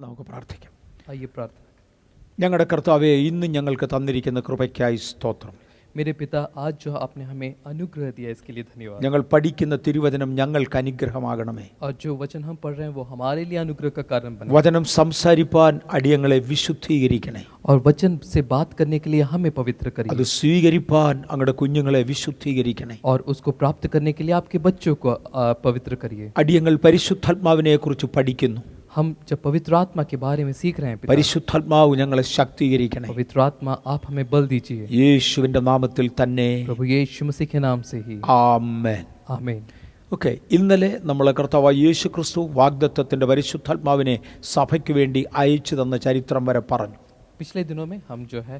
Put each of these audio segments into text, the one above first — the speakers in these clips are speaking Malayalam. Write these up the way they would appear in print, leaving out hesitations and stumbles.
നമുക്ക് പ്രാർത്ഥിക്കാം. आइए प्रार्थना. ഞങ്ങളുടെ കർത്താവേ, ഇന്ന് ഞങ്ങൾക്ക് തന്നിരിക്കുന്ന കൃപയ്ക്കായി സ്തോത്രം. मेरे पिता, आज जो आपने हमें अनुग्रह दिया इसके लिए धन्यवाद. ഞങ്ങൾ പഠിക്കുന്ന തിരുവചനം ഞങ്ങൾക്ക് അനുഗ്രഹമാകണമേ. और जो वचन हम पढ़ रहे हैं वो हमारे लिए अनुग्रह का कारण बने. വചനം സംസാരിപ്പാൻ അടിയങ്ങളെ വിശുദ്ധീകരിക്കണേ. और वचन से बात करने के लिए हमें पवित्र അത് करिए. സ്വീകരിപ്പാൻ അങ്ങയുടെ കുഞ്ഞുങ്ങളെ വിശുദ്ധീകരിക്കണേ. और उसको प्राप्त करने के लिए आपके बच्चों को पवित्र करिए. അടിയങ്ങൾ പരിശുദ്ധാത്മാവിനെ കുറിച്ച് പഠിക്കുന്നു. हम जब पवित्र आत्मा के बारे में सीख रहे हैं पिता, പരിശുദ്ധാത്മാവ് ഞങ്ങളെ ശക്തീകരിക്കണേ. पवित्र आत्मा आप हमें बल दीजिए. യേശുവിന്റെ നാമത്തിൽ തന്നെ प्रभु यीशु मसीह के नाम से ही ആമേൻ. आमीन. ഓക്കെ, ഇന്നലെ നമ്മളെ കർത്താവായ യേശു ക്രിസ്തു വാഗ്ദത്തത്തിന്റെ പരിശുദ്ധാത്മാവിനെ സഭയ്ക്ക് വേണ്ടി അയച്ചു തന്ന ചരിത്രം വരെ പറഞ്ഞു. पिछले दिनों में हम जो है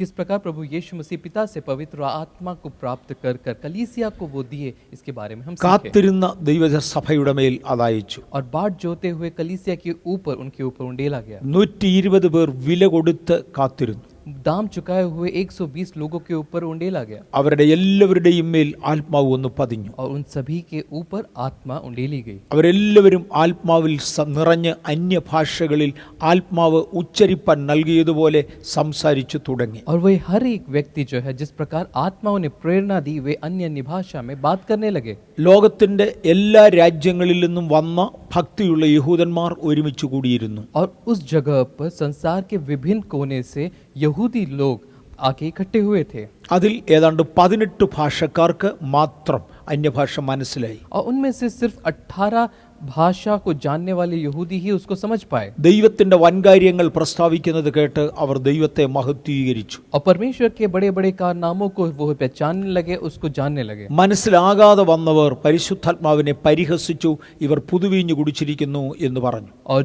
किस प्रकार प्रभु यीशु मसीह पिता से पवित्र आत्मा को प्राप्त कर कर कलीसिया को वो दिए, इसके बारे में हम सीखे. കാത്തിരുന്ന ദൈവസഭയുടെ മേൽ അതയച്ചു. और बाट जोते हुए कलीसिया के ऊपर उनके ऊपर उंडेला गया. 120 പേർ വില കൊടുത്ത് കാത്തിരുന്നു. दाम चुकाए हुए 120 लोगों के ऊपर उंडेला गया. അവരുടെ എല്ലാവരുടെയും മേൽ ആത്മാവ് ഒന്ന് പതിഞ്ഞു. और उन सभी के ऊपर आत्मा उंडेली गई. അവരെല്ലാവരും ആത്മാവിൽ നിറഞ്ഞ് അന്യഭാഷകളിൽ ആത്മാവ് ഉച്ചരിപ്പാൻ നൽകിയതുപോലെ സംസാരിച്ചു തുടങ്ങി. और वही हर एक व्यक्ति जो है जिस प्रकार आत्मा उन्हें प्रेरणा दी, वे अन्य अन्य भाषा में बात करने लगे. ലോകത്തിന്റെ എല്ലാ രാജ്യങ്ങളിൽ നിന്നും വന്ന ഭക്തിയുള്ള യഹൂദന്മാർ ഒരുമിച്ച് കൂടിയിരുന്നു. और उस जगह पर संसार के विभिन्न कोने से यहूदी लोग आके इकट्ठे हुए थे. അതിൽ ഏതാണ്ട് 18 ഭാഷക്കാർക്ക് മാത്രം അന്യഭാഷ മനസ്സിലായി. और उनमें से सिर्फ 18 भाषा को जानने वाले यहूदी ही उसको समझ पाए. ദൈവത്തിന്റെ വൻകാര്യങ്ങൾ പ്രസ്താവിക്കുന്നത് കേട്ട് അവർ ദൈവത്തെ മഹത്വീകരിച്ചു. और परमेश्वर के बड़े बड़े कारनामों को वो पहचानने लगे, उसको जानने लगे. മനസ്സിലാകാതെ വന്നവർ പരിശുദ്ധാത്മാവിനെ പരിഹസിച്ചു. ഇവർ പുതുവീഞ്ഞു കുടിച്ചിരിക്കുന്നു എന്ന് പറഞ്ഞു. और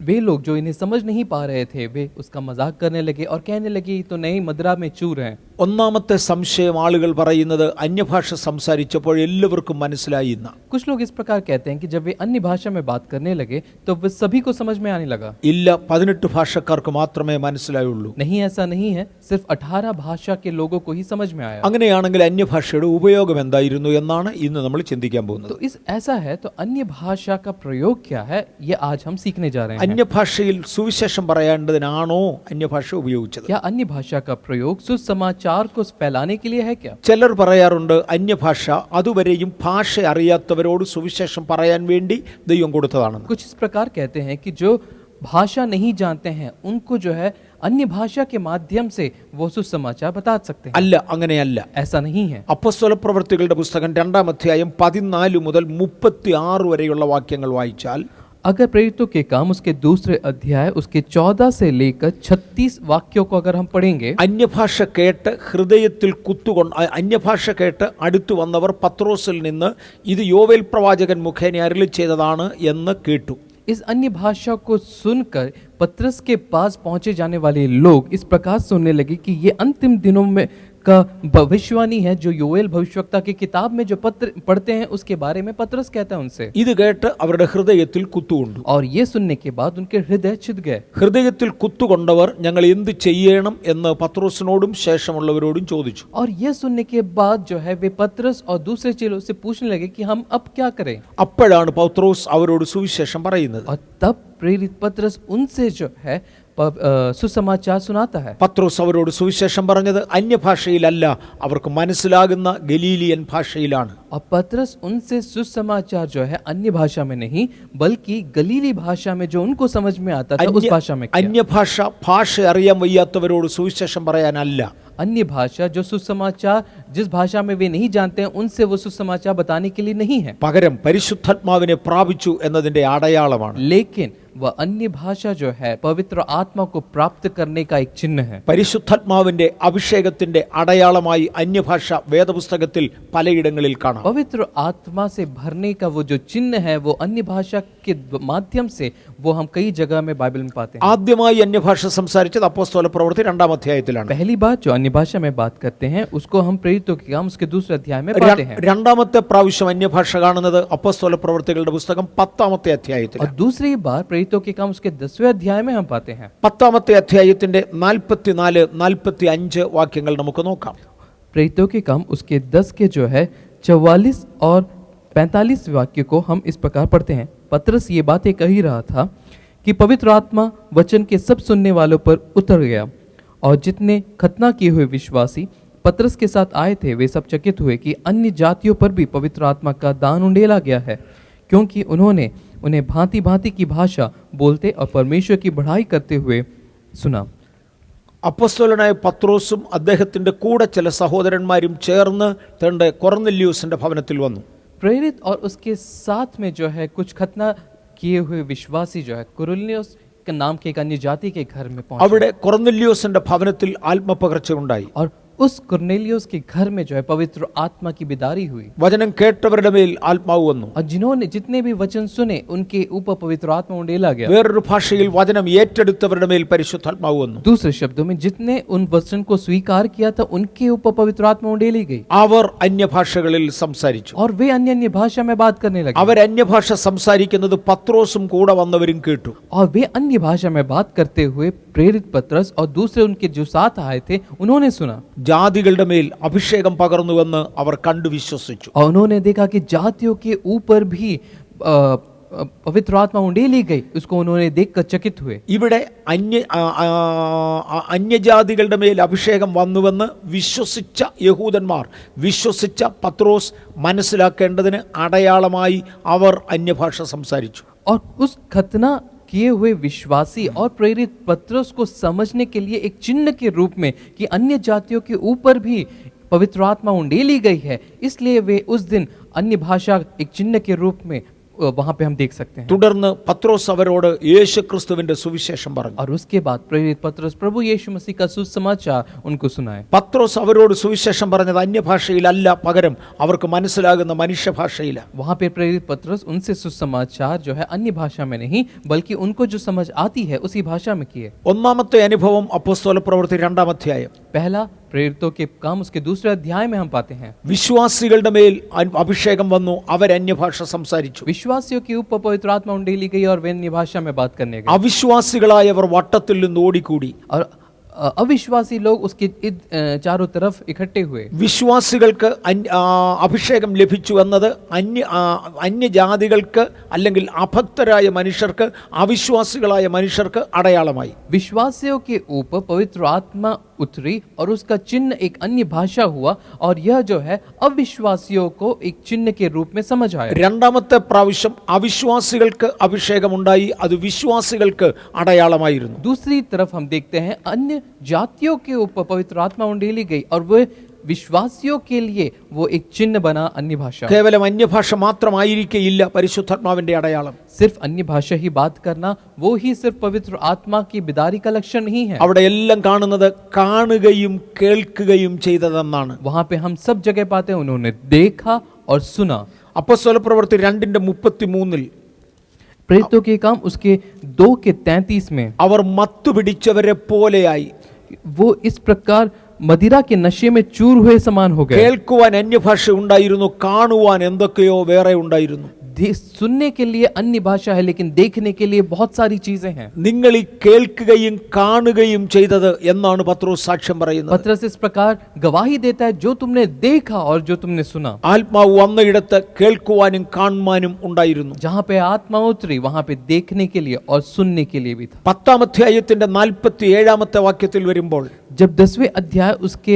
वे लोग जो इन्हें समझ नहीं पा रहे थे, वे उसका मजाक करने लगे और कहने लगे तो नई मदिरा में चूर हैं. ഒന്നാമത്തെ സംശയം ആളുകൾ പറയുന്നത് അന്യഭാഷ സംസാരിച്ചപ്പോൾ എല്ലാവർക്കും മനസ്സിലായി എന്ന്. कुछ लोग इस प्रकार कहते हैं कि जब वे अन्य भाषा में बात करने लगे तो वे सभी को समझ में आने लगा. ഇല്ല, 18 ഭാഷക്കാർക്ക് മാത്രമേ മനസ്സിലായുള്ളൂ. नहीं, ऐसा नहीं है. सिर्फ 18 भाषा के लोगों को ही समझ में आया. അങ്ങനെയാണെങ്കിൽ അന്യഭാഷയുടെ ഉപയോഗം എന്തായിരുന്നു എന്നാണ് ഇന്ന് നമ്മൾ ചിന്തിക്കാൻ പോകുന്നത്. तो इस ऐसा है तो अन्य भाषा का प्रयोग क्या है, ये आज हम सीखने जा रहे हैं. അന്യഭാഷയിൽ സുവിശേഷം പറയേണ്ടതിനാണോ അന്യഭാഷ ഉപയോഗിച്ചത്? क्या अन्य भाषा का प्रयोग सुसमाचार को फैलाने के लिए है क्या? ചിലർ പറയാറുണ്ട് അന്യഭാഷ അതുവരെയും ഭാഷ അറിയാത്തവരോട് സുവിശേഷം പറയാൻ വേണ്ടി ദൈവം കൊടുത്തതാണെന്ന്. कुछ इस प्रकार कहते हैं कि जो भाषा नहीं जानते हैं उनको जो है अन्य भाषा के माध्यम से वो सुसमाचार बता सकते हैं. അല്ല, അങ്ങനെയല്ല. ऐसा नहीं है. അപ്പോസ്തലപ്രവൃത്തികളുടെ പുസ്തകം 2-ാം അധ്യായം 14 മുതൽ 36 വരെയുള്ള വാക്യങ്ങൾ വായിച്ചാൽ अगर प्रेरितों के काम उसके दूसरे अध्याय उसके 14 से लेकर 36 वाक्यों को अगर हम पढ़ेंगे, അന്യഭാഷ കേട്ട് ഹൃദയത്തിൽ അന്യഭാഷ കേട്ട് അടുത്തു വന്നവർ പത്രോസിൽ നിന്ന് ഇത് യോവേൽ പ്രവാചകൻ മുഖേന അരുളി ചെയ്തതാണ് എന്ന് കേട്ടു. इस अन्य भाषा को सुनकर पतरस के पास पहुंचे जाने वाले लोग इस प्रकार सुनने लगे कि ये अंतिम दिनों में का भविष्यवाणी है जो योएल भविष्यवक्ता की किताब में जो पत्र पढ़ते हैं उसके बारे में पतरस कहता है उनसे. ഇത് കേട്ട് അവരുടെ ഹൃദയത്തിൽ കുത്തുകൊണ്ടു. और ये सुनने के बाद उनके हृदय छिद गए. ഹൃദയത്തിൽ കുത്തുകൊണ്ടവർ ഞങ്ങൾ എന്ത് ചെയ്യണം എന്ന് പത്രോസിനോടും ശേഷമുള്ളവരോടും ചോദിച്ചു. और ये सुनने के बाद जो है वे पतरस और दूसरे चेलों से पूछने लगे कि हम अब क्या करें. അപ്പോഴാണ് പത്രോസ് അവരോട് സുവിശേഷം പറയുന്നത്. और तब प्रेरित पतरस उनसे जो है सुसमाचार सुनाता है. പത്രോസ് അവരോട് സുവിശേഷം പറഞ്ഞത് അന്യഭാഷയിലല്ല, അവർക്ക് മനസ്സിലാകുന്ന ഗലീലിയൻ ഭാഷയിലാണ്. और पतरस उनसे सुसमाचार जो है अन्य भाषा में नहीं बल्कि गलीली भाषा में जो उनको समझ में आता था उस भाषा में किया. അന്യഭാഷ ഭാഷ അറിയാൻ വയ്യാത്തവരോട് സുവിശേഷം പറയാനല്ല. अन्य भाषा जो सुसमाचार जिस भाषा में वे नहीं जानते हैं उनसे वो सुसमाचार बताने के लिए नहीं है, പകരം പരിശുദ്ധാത്മാവിനെ പ്രാപിച്ചു എന്നതിന്റെ അടയാളമാണ്. लेकिन वह अन्य भाषा जो है पवित्र आत्मा को प्राप्त करने का एक चिन्ह है. പരിശുദ്ധാത്മാവിന്റെ അഭിഷേകത്തിന്റെ അടയാളമായി അന്യഭാഷ വേദപുസ്തകത്തിൽ പലയിടങ്ങളിൽ കാണാം. पवित्र आत्मा से भरने का वो जो चिन्ह है वो अन्य भाषा के माध्यम से वो हम कई जगह में बाइबल में पाते हैं. ആദ്യമായി അന്യഭാഷ സംസാരിച്ചത് അപ്പോസ്തലപ്രവൃത്തി 2-ാം അധ്യായത്തിലാണ്. पहली बात जो अन्य भाषा में बात करते हैं उसको हम प्रेरितों के काम उसके दूसरे अध्याय में पाते हैं. രണ്ടാമത്തെ പ്രാവശ്യം അന്യഭാഷ കാണുന്നത് അപ്പോസ്തലപ്രവൃത്തികളുടെ പുസ്തകം 10-ാമത്തെ അധ്യായത്തിൽ. और दूसरी बार प्रेरितों के काम उसके 10वें अध्याय में हम पाते हैं. 10-ാമത്തെ അധ്യായത്തിന്റെ 44-45 വാക്യങ്ങൾ നമുക്ക് നോക്കാം. प्रेरितों के काम उसके 10 के जो है 44 और 45 वाक्य को हम इस प्रकार पढ़ते हैं. पतरस ये बातें कह ही रहा था कि कि पवित्र आत्मा वचन के सब सुनने वालों पर उतर गया, और जितने खतना किए हुए विश्वासी पतरस के साथ आए थे वे सब चकित हुए कि अन्य जातियों पर भी पवित्र आत्मा का दान उंडेला गया है, क्योंकि उन्होंने उन्हें भांति भांति की भाषा बोलते और परमेश्वर की बढ़ाई करते हुए सुना। അപ്പോസ്തലനായ പത്രോസും അദ്ദേഹത്തിൻ്റെ കൂടെ ചില സഹോദരന്മാരും ചേർന്ന് തൻ്റെ കൊർന്നല്യോസിൻ്റെ ഭവനത്തിൽ വന്നു. प्रेरित और उसके साथ में जो है कुछ खतना किए हुए विश्वासी जो है कुरिन्थियोस के नाम के एक अन्य जाति के घर में पहुंचे, അവിടെ കൊർന്നല്യോസിൻ്റെ ഭവനത്തിൽ ആത്മപകർച്ച ഉണ്ടായി. और उस कुरनेलियुस के घर में जो है पवित्र आत्मा की बिदारी हुई, വചനം കേട്ടവരുടെ മേൽ ആത്മാവ് വന്നു. और जिन्होंने जितने भी वचन सुने उनके ऊपर पवित्र आत्मा उंडेला गया। വേറൊരു ഭാഷയിൽ വചനം ഏറ്റെടുത്തവരുടെ മേൽ പരിശുദ്ധാത്മാവ് വന്നു. दूसरे शब्दों में जितने उन वचन को स्वीकार किया था उनके ऊपर पवित्र आत्मा उंडेली गई, അവർ അന്യഭാഷകളിൽ സംസാരിച്ചു. और वे अन्य अन्य भाषा में बात करने लगे, അവർ അന്യഭാഷ സംസാരിക്കുന്നത് പത്രോസും കൂടെ വന്നവരും കേട്ടു. और वे अन्य भाषा में बात करते हुए प्रेरित पतरस और दूसरे उनके जो साथ आए थे उन्होंने सुना, ജാതികളുടെ മേൽ അഭിഷേകം പകർന്നുവെന്ന് അവർ കണ്ടു വിശ്വസിച്ചു. और उन्होंने देखा कि जातियों के ऊपर भी पवित्र आत्मा उंडेली गई, उसको उन्होंने देखकर चकित हुए। ഇവിടെ അന്യജാതികളുടെ മേൽ അഭിഷേകം വന്നുവെന്ന് വിശ്വസിച്ച യഹൂദന്മാർ, വിശ്വസിച്ച പത്രോസ് മനസ്സിലാക്കേണ്ടതിന് അടയാളമായി അവർ അന്യഭാഷ സംസാരിച്ചു. और उस खतना किए हुए विश्वासी और प्रेरित पतरस को समझने के लिए एक चिन्ह के रूप में कि अन्य जातियों के ऊपर भी पवित्र आत्मा उंडेली गई है, इसलिए वे उस दिन अन्य भाषा एक चिन्ह के रूप में वहां पे हम देख सकते हैं। തുടർന്ന് പത്രോസ് അവരോട് യേശുക്രിസ്തുവിന്റെ സുവിശേഷം പറഞ്ഞു. और उसके बाद प्रेरित पतरस प्रभु यीशु मसीह का सुसमाचार उनको सुनाए। പത്രോസ് അവരോട് സുവിശേഷം പറഞ്ഞത് അന്യഭാഷയിലല്ല, പകരം അവർക്ക് മനസ്സിലാകുന്ന മനുഷ്യഭാഷയിലാണ്. वहां पे प्रेरित पतरस उनसे सुसमाचार जो है अन्य भाषा में नहीं बल्कि उनको जो समझ आती है उसी भाषा में किए। ഒന്നാമത്തെ അനുഭവം അപ്പോസ്തലപ്രവൃത്തി 2-ാം അധ്യായം. पहला प्रेरितों के काम उसके दूसरे अध्याय में हम पाते हैं। വിശ്വാസികളുടെ മേൽ അഭിഷേകം വന്നു, അവർ അന്യഭാഷ സംസാരിച്ചു. विश्वासियों के ऊपर पवित्र आत्मा उंडेली गई और वे अन्य भाषा में बात करने गए, അവിശ്വാസികളായവർ വട്ടത്തിൽ നിന്ന് ഓടിക്കൂടി. और अविश्वासी लोग उसके चारों तरफ इकट्ठे हुए। വിശ്വാസികൾക്ക് അഭിഷേകം ലഭിച്ചു എന്നത് അന്യജാതികൾക്ക് അല്ലെങ്കിൽ അഭക്തരായ മനുഷ്യർക്ക്, അവിശ്വാസികളായ മനുഷ്യർക്ക് അടയാളമായി. विश्वासियों के ऊपर पवित्र आत्मा उतरी और उसका चिन्ह एक अन्य भाषा हुआ, और यह जो है अविश्वासियों को एक चिन्ह के रूप में समझ आया। രണ്ടാമത്തെ പ്രാവശ്യം അവിശ്വാസികൾക്ക് അഭിഷേകമുണ്ടായി, അത് വിശ്വാസികൾക്ക് അടയാളമായിരുന്നു. दूसरी तरफ हम देखते हैं अन्य जातियों के ऊपर पवित्र आत्मा उंडेली गई और वह विश्वासियों के लिए वो एक चिन्ह बना अन्य भाषा। കേവലം അന്യഭാഷ മാത്രമായിരിക്കില്ല പരിശുദ്ധാത്മാവിന്റെ അടയാളം. सिर्फ अन्य भाषा ही बात करना वो ही सिर्फ पवित्र आत्मा की बिदारी का लक्षण नहीं है। അവിടെ എല്ലാം കാണുന്നത് കാണുകയും കേൾക്കുകയും ചെയ്തതെന്നാണ്. वहां पे हम सब जगह पाते हैं उन्होंने देखा और सुना। അപ്പോസ്തലപ്രവൃത്തി 2:33 प्रेरितों के काम उसके 2:33 में അവർ മത്തുപിടിച്ചവരെ പോലെയായി, वो इस प्रकार मदिरा के नशे में चूर हुए समान हो गए। കേൾക്കുവാൻ അന്യഭാഷ ഉണ്ടായിരുന്നു, കാണുവാൻ എന്തൊക്കെയോ വേറെ ഉണ്ടായിരുന്നു. सुनने के लिए अन्य भाषा है लेकिन देखने के लिए बहुत सारी चीजें हैं। നിങ്ങൾ ഈ കേൾക്കുകയും കാണുകയും ചെയ്തത് എന്നാണ് പത്രോസ് സാക്ഷ്യം പറയുന്നത്. पतरस इस प्रकार गवाही देता है जो तुमने देखा और जो तुमने सुना। ആത്മാവ് വന്നയിടത്ത് കേൾക്കുവാനും കാണുവാനും ഉണ്ടായിരുന്നു. जहाँ पे आत्मा उतरी वहां पे देखने के लिए और सुनने के लिए भी था। 10-ാം അധ്യായത്തിന്റെ 47-ാമത്തെ വാക്യത്തിൽ വരുമ്പോൾ जब 10वें अध्याय उसके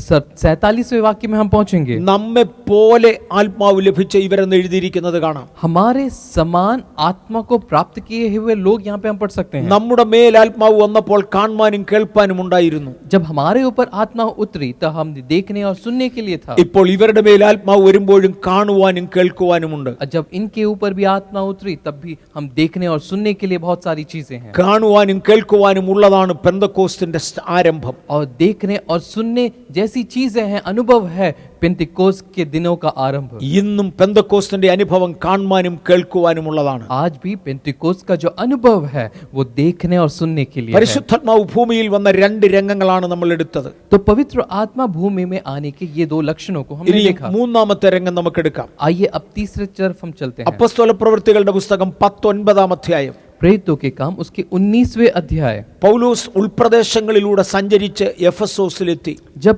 47वें वाक्य में हम पहुंचेंगे, നമ്മെ പോലെ ആത്മാവ് ലഭിച്ച ഇവരെന്ന് എഴുതിയിരിക്കുന്നത് കാണാം. हमारे समान आत्मा को प्राप्त किए हुए लोग यहाँ पे हम पढ़ सकते हैं। നമ്മുടെ മേൽ ആത്മാവ് വന്നപ്പോൾ കാണുവാനും കേൾപ്പാനും ഉണ്ടായിരുന്നു. जब हमारे ऊपर आत्मा उतरी तो हम देखने और सुनने के लिए था। ഇപ്പോൾ ഇവരുടെ മേൽ ആത്മാവ് വരുമ്പോഴും കാണുവാനും കേൾക്കുവാനുമുണ്ട്. जब इनके ऊपर भी आत्मा उतरी तब भी हम देखने और सुनने के लिए बहुत सारी चीजें हैं। കാണുവാനും കേൾക്കുവാനും ഉള്ളതാണ് പെന്തക്കോസ്തിന്റെ ആരംഭം. और देखने और सुनने जैसी चीजें हैं, अनुभव है पेंतिकोस्त के दिनों का आरंभ। ഇന്നും പെന്തക്കോസ്തിന്റെ അനുഭവം കാണുവാനും കേൾക്കുവാനും ഉള്ളതാണ്. आज भी पेंतिकोस्त का जो अनुभव है वो देखने और सुनने के लिए है। പരിശുദ്ധാത്മാവ് ഭൂമിയിൽ വന്ന 2 രംഗങ്ങളാണ് നമ്മൾ എടുത്തത്. तो पवित्र आत्मा भूमि में आने के ये 2 लक्षणों को हमने ഇനി देखा। 3-ാമത്തെ രംഗം നമുക്ക് എടുക്കാം. आइए अब तीसरे तरफ हम चलते हैं। അപ്പോസ്തലപ്രവൃത്തികളുടെ പുസ്തകം 19-ാം അധ്യായം. प्रेरितों के काम उसके 19वें अध्याय। പൗലോസ് ഉൾപ്രദേശങ്ങളിലൂടെ സഞ്ചരിച്ച് എഫെസോസിലെത്തി. जब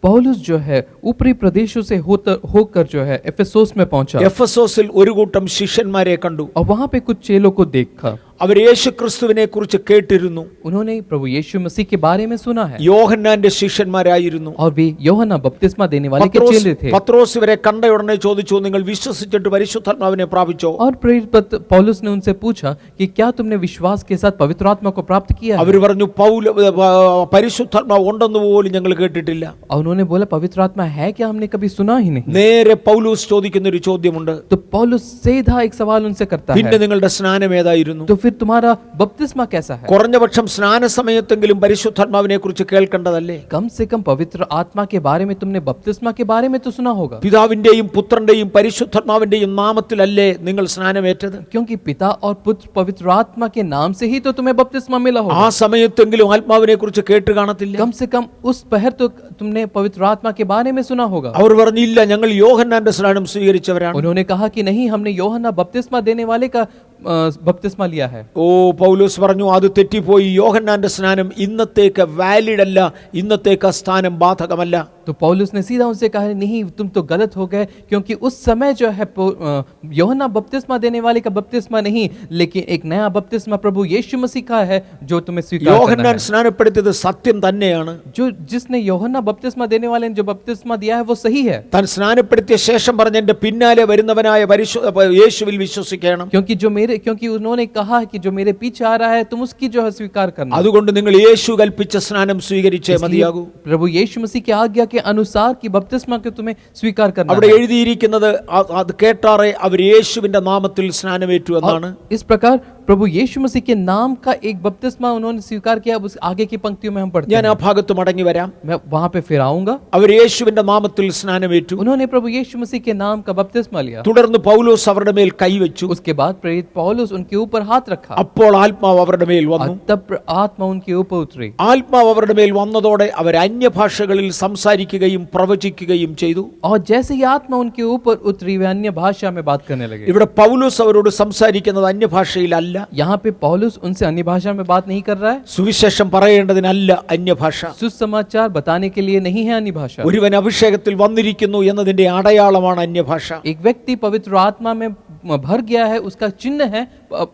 पौलुस जो है ऊपरी प्रदेशों से होकर जो है एफेसोस में पहुंचा, എഫെസോസിൽ ഒരു കൂട്ടം ശിഷ്യന്മാരെ കണ്ടു. और वहां पे कुछ चेलों को देखा। അവർ യേശുക്രിസ്തുവിനെ കുറിച്ച് കേട്ടിരുന്നു. उन्होंने प्रभु यीशु मसीह के बारे में सुना है യോഹന്നാന്റെ ശിഷ്യന്മാരായിരുന്നു. और वे यूहन्ना बपतिस्मा देने वाले के चेले थे. പത്രോസ് ഇവരെ കണ്ട ഉടനെ ചോദിച്ചു, നിങ്ങൾ വിശ്വസിച്ചിട്ട് പരിശുദ്ധാത്മാവിനെ പ്രാപിച്ചോ? और प्रेरित पौलुस ने उनसे पूछा कि क्या तुमने विश्वास के साथ पवित्र आत्मा को प्राप्त किया है? അവർ പറഞ്ഞു, പരിശുദ്ധാത്മാവ് ഉണ്ടെന്ന് പോലും ഞങ്ങൾ കേട്ടിട്ടില്ല. और उन्होंने बोला पवित्र आत्मा है क्या, हमने कभी सुना ही नहीं. നേരെ പൗലോസ് ചോദിക്കുന്ന ഒരു ചോദ്യമുണ്ട്. तो पौलुस सीधा एक सवाल उनसे करता പിന്നെ है, നിങ്ങളുടെ സ്നാനം ഏതായിരുന്നു? तो फिर तुम्हारा बपतिस्मा कैसा है? കുറഞ്ഞ പക്ഷം സ്നാന സമയത്തെങ്കിലും പരിശുദ്ധാത്മാവിനെ കുറിച്ച് കേൾക്കേണ്ടതല്ലേ? कम से कम पवित्र आत्मा के बारे में तुमने बपतिस्मा के बारे में तो सुना होगा, പിതാവിന്റെയും പുത്രന്റെയും പരിശുദ്ധാത്മാവിന്റെയും നാമത്തിലല്ലേ നിങ്ങൾ സ്നാനമേറ്റത്? क्योंकि पिता और पुत्र पवित्र आत्मा के नाम से ही तो तुम्हें बपतिस्मा मिला ആ होगा. സമയത്തെങ്കിലും ആത്മാവിനെ കുറിച്ച് കേട്ട് കാണത്തില്ല. कम से कम उस पहर तो तुमने पवित्र आत्मा के बारे में सुना होगा. അവർ പറഞ്ഞില്ല, ഞങ്ങൾ യോഹന്നാന്റെ സ്നാനം സ്വീകരിച്ചവരാണ്. उन्होंने कहा कि नहीं, हमने यूहन्ना बपतिस्मा देने वाले का बपतिस्मा लिया है. ഓ പൗലോസ് പറഞ്ഞു, അത് തെറ്റിപ്പോയി. യോഹന്നാന്റെ സ്നാനം ഇന്നത്തേക്ക് വാലിഡ് അല്ല, ഇന്നത്തേക്ക് ആ സ്ഥാനം ബാധകമല്ല. तो पौलुस ने सीधा उनसे कहा, नहीं तुम तो गलत हो गए, क्योंकि उस समय जो है यूहन्ना बपतिस्मा देने वाले का बपतिस्मा नहीं, लेकिन एक नया बपतिस्मा प्रभु यीशु मसीह का है जो तुम्हें स्वीकार करना യോഹന്നാൻ है. സ്നാനപ്പെടുത്തിയത് സത്യം തന്നെയാണ്. जो जिसने यूहन्ना बपतिस्मा देने वाले ने जो बपतिस्मा दिया है वो सही है, താൻ സ്നാനപ്പെടുത്തിയ ശേഷം പറഞ്ഞ എന്റെ പിന്നാലെ വരുന്നവനായ യേശുവിൽ വിശ്വസിക്കണം. क्योंकि उन्होंने कहा कि जो मेरे पीछे आ रहा है तुम उसकी जो है स्वीकार करना. അതുകൊണ്ട് നിങ്ങൾ യേശു കൽപ്പിച്ച സ്നാനം സ്വീകരിച്ചേ മതിയാകൂ. प्रभु यीशु मसीह की आज्ञा के अनुसार की बपतिस्मा को तुम्हें स्वीकार करना അവിടെ है. എഴുതിയിരിക്കുന്നത് അത് കേട്ടാറെ അവർ യേശുവിന്റെ നാമത്തിൽ സ്നാനമേറ്റു എന്നാണ്. इस प्रकार प्रभु यीशु मसीह के नाम का एक बपतिस्मा उन्होंने स्वीकार किया. अब उस आगे की पंक्तियों में हम पढ़ते ഞാൻ हैं. ആ ഭാഗത്ത് മടങ്ങി വരാം. मैं वहां पे फिर आऊंगा. അവർ യേശുവിന്റെ നാമത്തിൽ സ്നാനമേറ്റു. उन्होंने प्रभु यीशु मसीह के नाम का बपतिस्मा लिया. തുടർന്ന് പൗലോസ് അവരുടെ മേൽ കൈവച്ചു. उसके बाद प्रेरित पौलुस उनके ऊपर हाथ रखा അപ്പോൾ ആത്മാവ് അവരുടെ മേൽ और വന്നു. तब आत्मा उनके ऊपर उतरी. ആത്മാവ് അവരുടെ മേൽ വന്നതോടെ അവർ അന്യഭാഷകളിൽ സംസാരിക്കുകയും പ്രവചിക്കുകയും ചെയ്തു. और जैसे ही आत्मा उनके ऊपर उतरी वे अन्य भाषा में बात करने लगे. ഇവിടെ പൗലോസ് അവരോട് സംസാരിക്കുന്നത് അന്യഭാഷയിലല്ല. यहाँ पे पौलुस उनसे अन्य भाषा में बात नहीं कर रहा है. സുവിശേഷം പറയേണ്ടതിനല്ല അന്യഭാഷ. सुसमाचार बताने के लिए नहीं है अन्य भाषा. ഒരുവൻ അഭിഷേകത്തിൽ വന്നിരിക്കുന്നു എന്നതിന്റെ അടയാളമാണ് അന്യഭാഷ. एक व्यक्ति पवित्र आत्मा में भर गया है, उसका चिन्ह है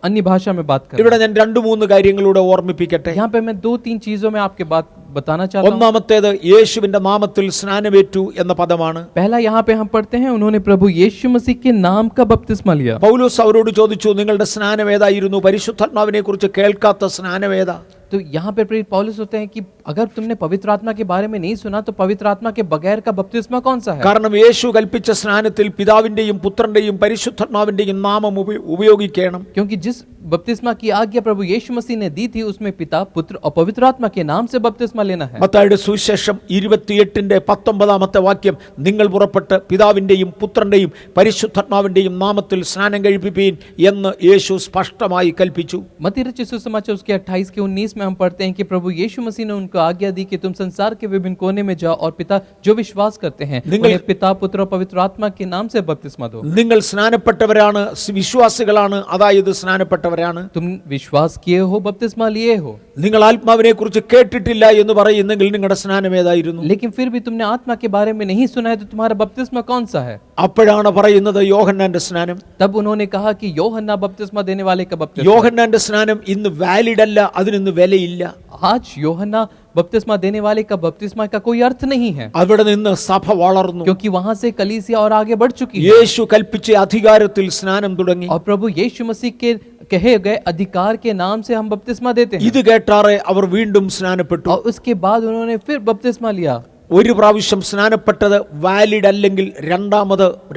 अन्य भाषा में बात करना. ഇവിടെ ഞാൻ 2-3 കാര്യങ്ങളൂടെ ഓർമ്മിപ്പിക്കട്ടെ. यहाँ पे मैं 2-3 चीजों में आपके बात बताना चाहता हूँ. ഒന്നാമത്തേത് യേശുവിന്റെ നാമത്തിൽ സ്നാനമേറ്റു എന്ന പദമാണ്. पहला यहाँ पे हम पढ़ते हैं उन्होंने प्रभु यीशु मसीह के नाम का बपतिस्मा लिया. പൗലോസ് അവരോട് ചോദിച്ചു, നിങ്ങളുടെ സ്നാനം ഏതായിരുന്നു? പരിശുദ്ധാത്മാവിനെ കുറിച്ച് കേൾക്കാത്ത സ്നാനം ഏതാ? तो यहाँ पे प्रेरित पौलुस होते हैं कि अगर तुमने पवित्र आत्मा के बारे में नहीं सुना तो पवित्र आत्मा के बगैर का बपतिस्मा कौन सा है? കാരണം യേശു കൽപ്പിച്ച സ്നാനത്തിൽ പിതാവിന്റെയും പുത്രന്റെയും പരിശുദ്ധാത്മാവിന്റെയും നാമം ഉപയോഗിക്കണം. क्योंकि जिस बपतिस्मा की आज्ञा प्रभु यीशु मसीह ने दी थी उसमें पिता, पुत्र और पवित्र आत्मा के नाम से बपतिस्मा लेना है. മത്തായിയുടെ സുവിശേഷം 28:19 വാക്യം, നിങ്ങൾ പുറപ്പെട്ട് പിതാവിന്റെയും പുത്രന്റെയും പരിശുദ്ധാത്മാവിന്റെയും നാമത്തിൽ സ്നാനം കഴിപ്പിപ്പീൻ എന്ന് യേശു സ്പഷ്ടമായി കൽപ്പിച്ചു. मत्ती रचित सुसमाचार उसके 28 के 19 में हम पढ़ते हैं कि प्रभु यीशु मसीह ने उनको आज्ञा दी कि तुम संसार के विभिन्न कोने में जाओ और पिता जो विश्वास करते हैं उन्हें पिता, पुत्र और पवित्र आत्मा के नाम से बपतिस्मा दो. നിങ്ങൾ സ്നാനപ്പെട്ടവരാണ്, വിശ്വാസികളാണ്, അതായത് സ്നാനപ്പെട്ടവരാണ്. तुम विश्वास किए हो, बपतिस्मा लिए हो. നിങ്ങൾ ആത്മാവിനെ കുറിച്ച് കേട്ടിട്ടില്ല എന്ന് പറയുന്നെങ്കിൽ നിങ്ങളുടെ സ്നാനം ഏതായിരുന്നു? लेकिन फिर भी तुमने आत्मा के बारे में नहीं सुना है तो तुम्हारा बपतिस्मा कौन सा है? അപ്പോഴാണ് പറയുന്നത് യോഹന്നാന്റെ സ്നാനം. तब उन्होंने कहा कि यूहन्ना बपतिस्मा देने वाले का बपतिस्मा. യോഹന്നാന്റെ സ്നാനം ഇന്ന് വാലിഡ് അല്ല, അതിന് വിലയില്ല. आज यूहन्ना बपतिस्मा देने वाले का बपतिस्मा का कोई अर्थ नहीं है, അവിടെ നിന്ന് സഭ വളർന്നു. क्योंकि वहां से कलीसिया और आगे बढ़ चुकी है യേശു കൽപ്പിച്ച അധികാരത്തിൽ സ്നാനം തുടങ്ങി. और प्रभु यीशु मसीह के कहे गए अधिकार के नाम से हम बपतिस्मा देते हैं. ഇത് കേട്ടാറെ അവർ വീണ്ടും സ്നാനപ്പെട്ടു. और उसके बाद उन्होंने फिर बपतिस्मा लिया. ഒരു പ്രാവശ്യം സ്നാനപ്പെട്ടത് വാലിഡ് അല്ലെങ്കിൽ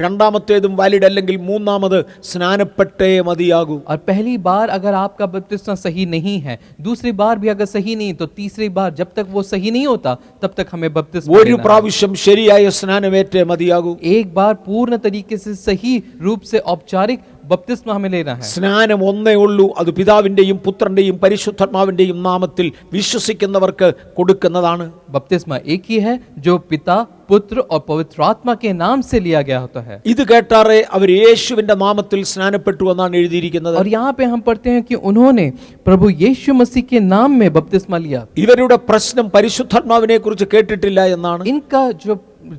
രണ്ടാമത്തേതും വാലിഡ് അല്ലെങ്കിൽ മൂന്നാമത് സ്നാനപ്പെട്ടേ മതിയാകൂ. और पहली बार अगर आपका बपतिस्मा सही नहीं है, दूसरी बार भी अगर सही नहीं तो तीसरी बार, जब तक वो सही नहीं होता तब तक हमें बपतिस्मा ഒരു लेना है. പ്രാവശ്യം ശരിയായ സ്നാനമേറ്റേ മതിയാകൂ. एक बार पूर्ण तरीके से सही रूप से औपचारिक बपतिस्मा हमें लेना है. സ്നാനം ഒന്നേ ഉള്ളൂ, അത് പിതാവിന്റെയും പുത്രന്റെയും പരിശുദ്ധാത്മാവിന്റെയും നാമത്തിൽ വിശ്വസിക്കുന്നവർക്ക് കൊടുക്കുന്നതാണ്. बपतिस्मा एक ही है जो पिता, पुत्र और पवित्र आत्मा के नाम से लिया गया होता है. ഇത് കേട്ടാറെ അവർ യേശുവിന്റെ നാമത്തിൽ സ്നാനപ്പെട്ടു എന്നാണ് എഴുതിയിരിക്കുന്നത്. और यहाँ पे हम पढ़ते हैं कि उन्होंने प्रभु यीशु मसीह के नाम में बपतिस्मा लिया. ഇവരുടെ പ്രശ്നം പരിശുദ്ധാത്മാവിനെ കുറിച്ച് കേട്ടിട്ടില്ല എന്നാണ്. इनका जो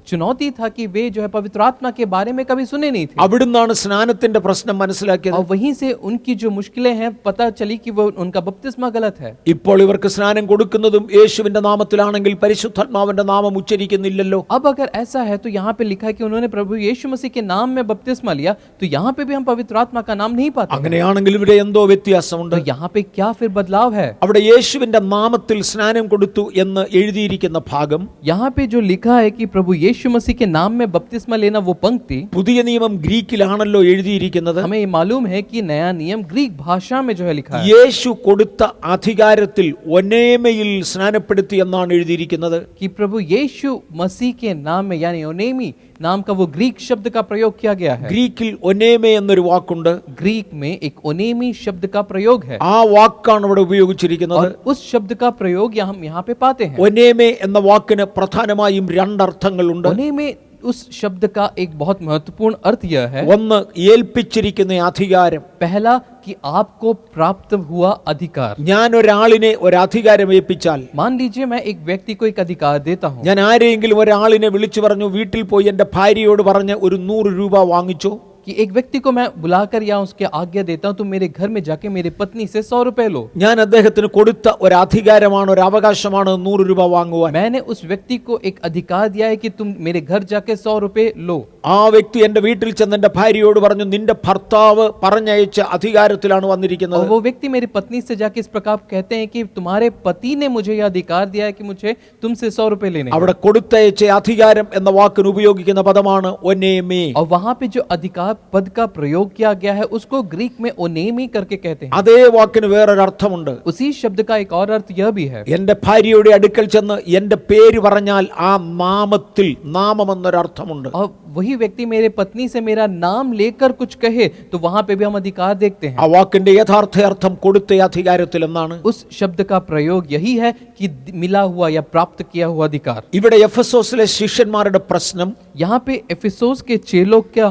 चुनौती था कि वे जो है पवित्र आत्मा के बारे में कभी सुने नहीं थे, അവിടുന്നാണ് സ്നാനത്തിന്റെ പ്രശ്നം മനസ്സിലാക്കിയത്. और वहीं से उनकी जो मुश्किलें हैं पता चली कि वो उनका बपतिस्मा गलत है। ഇപ്പോൾ ഇവർക്ക് സ്നാനം കൊടുക്കുന്നതും യേശുവിന്റെ നാമത്തിലാണെങ്കിൽ പരിശുദ്ധാത്മാവിന്റെ നാമം ഉച്ചരിക്കുന്നില്ലല്ലോ. अब अगर ऐसा है तो यहाँ पे लिखा है कि उन्होंने प्रभु यीशु मसीह के नाम में बपतिस्मा लिया, तो यहाँ पे भी हम पवित्र आत्मा का नाम नहीं पाते। അങ്ങനെയാണെങ്കിൽ ഇവിടെ എന്തോ വ്യത്യാസമുണ്ട്. तो यहाँ पे क्या फिर बदलाव है? അവിടെ യേശുവിന്റെ നാമത്തിൽ സ്നാനം കൊടുത്തു എന്ന് എഴുതിയിരിക്കുന്ന ഭാഗം, यहाँ पे जो लिखा है कि प्रभु यीशु मसीह के नाम में बपतिस्मा लेना, वो पंक्ति പുതിയ നിയമം ഗ്രീക്കിലാണല്ലോ എഴുതിയിരിക്കുന്നത്. हमें ये मालूम है कि नया नियम ग्रीक भाषा में जो है लिखा है। യേശു കൊടുത്ത അധികാരത്തിൽ ഒനേമയിൽ സ്നാനപ്പെടുത്തി എന്നാണ് എഴുതിയിരിക്കുന്നത്. कि प्रभु यीशु मसीह के नाम में यानी ओनेमी नाम का वो ग्रीक शब्द का प्रयोग किया गया है। ഗ്രീക്കിൽ ഒനേമെ എന്നൊരു വാക്കുണ്ട്. ग्रीक में एक ओनेमी शब्द का प्रयोग है, ആ വാക്കാണ് ഇവിടെ ഉപയോഗിച്ചിരിക്കുന്നത്. और उस शब्द का प्रयोग हम यहाँ पे पाते हैं। ഒനേമെ എന്ന വാക്കിന് പ്രധാനമായും രണ്ടർത്ഥങ്ങളുണ്ട്. ओनेमे उस शब्द का एक बहुत महत्वपूर्ण अर्थ यह है, ഒന്ന് ഏൽപ്പിച്ചിരിക്കുന്ന അധികാരം. पहला कि आपको प्राप्त हुआ अधिकार। ഞാൻ ഒരാളിനെ ഒരു അധികാരം ഏൽപ്പിച്ചാൽ, मान लीजिए मैं एक व्यक्ति को एक अधिकार देता हूँ, ഞാൻ ആരെയെങ്കിലും ഒരാളിനെ വിളിച്ചു പറഞ്ഞു വീട്ടിൽ പോയി എൻ്റെ ഭാര്യയോട് പറഞ്ഞ് ഒരു 100 രൂപ വാങ്ങിച്ചോ, कि एक व्यक्ति को मैं बुलाकर या उसके आज्ञा देता हूँ, तुम मेरे घर में जाके मेरे पत्नी से 100 रुपए लो। ഞാൻ അദ്ദേഹത്തിന് കൊടുത്ത ഒരു അധികാരമാണ്, ഒരു അവകാശമാണ് 100 രൂപ വാങ്ങുവാൻ. मैंने उस व्यक्ति को एक अधिकार दिया है कि तुम मेरे घर जाके 100 रुपए लो। ആ വ്യക്തി എൻ്റെ വീട്ടിൽ ചെന്ന് എൻ്റെ ഭാര്യയോട് പറഞ്ഞു നിന്റെ ഭർത്താവ് പറഞ്ഞയച്ച അധികാരത്തിലാണ് വന്നിരിക്കുന്നത്. और वो व्यक्ति मेरी पत्नी से जाके इस प्रकार कहते हैं कि तुम्हारे पति ने मुझे यह अधिकार दिया है कि मुझे तुमसे 100 रुपए लेने। അവിടെ കൊടുത്തയച്ച അധികാരം എന്ന വാക്കിന് ഉപയോഗിക്കുന്ന പദമാണ് ഒനേമേ. और वहां पे जो अधिकार पद का प्रयोग किया गया है उसको ग्रीक में ओनेमी करके कहते हैं। അതേ വാക്കിന് വേറൊരു അർത്ഥമുണ്ട്. उसी शब्द का एक और अर्थ यह भी है, എൻ്റെ ഭാര്യയുടെ അടുക്കൽ ചെന്ന് എൻ്റെ പേര് പറഞ്ഞാൽ ആ നാമത്തിൽ, നാമം എന്നൊരർത്ഥമുണ്ട്. और वही व्यक्ति मेरे पत्नी से मेरा नाम लेकर कुछ कहे तो वहां पे भी हम अधिकार देखते ആ हैं। വാക്കിന്റെ യഥാർത്ഥ അർത്ഥം കൊടുത്ത അധികാരത്തിൽ എന്നാണ്. उस शब्द का प्रयोग यही है कि मिला हुआ या प्राप्त किया हुआ अधिकार। ഇവിടെ എഫെസോസിലെ ശിഷ്യന്മാരുടെ പ്രശ്നം, यहाँ पे एफिसोस के चेलों का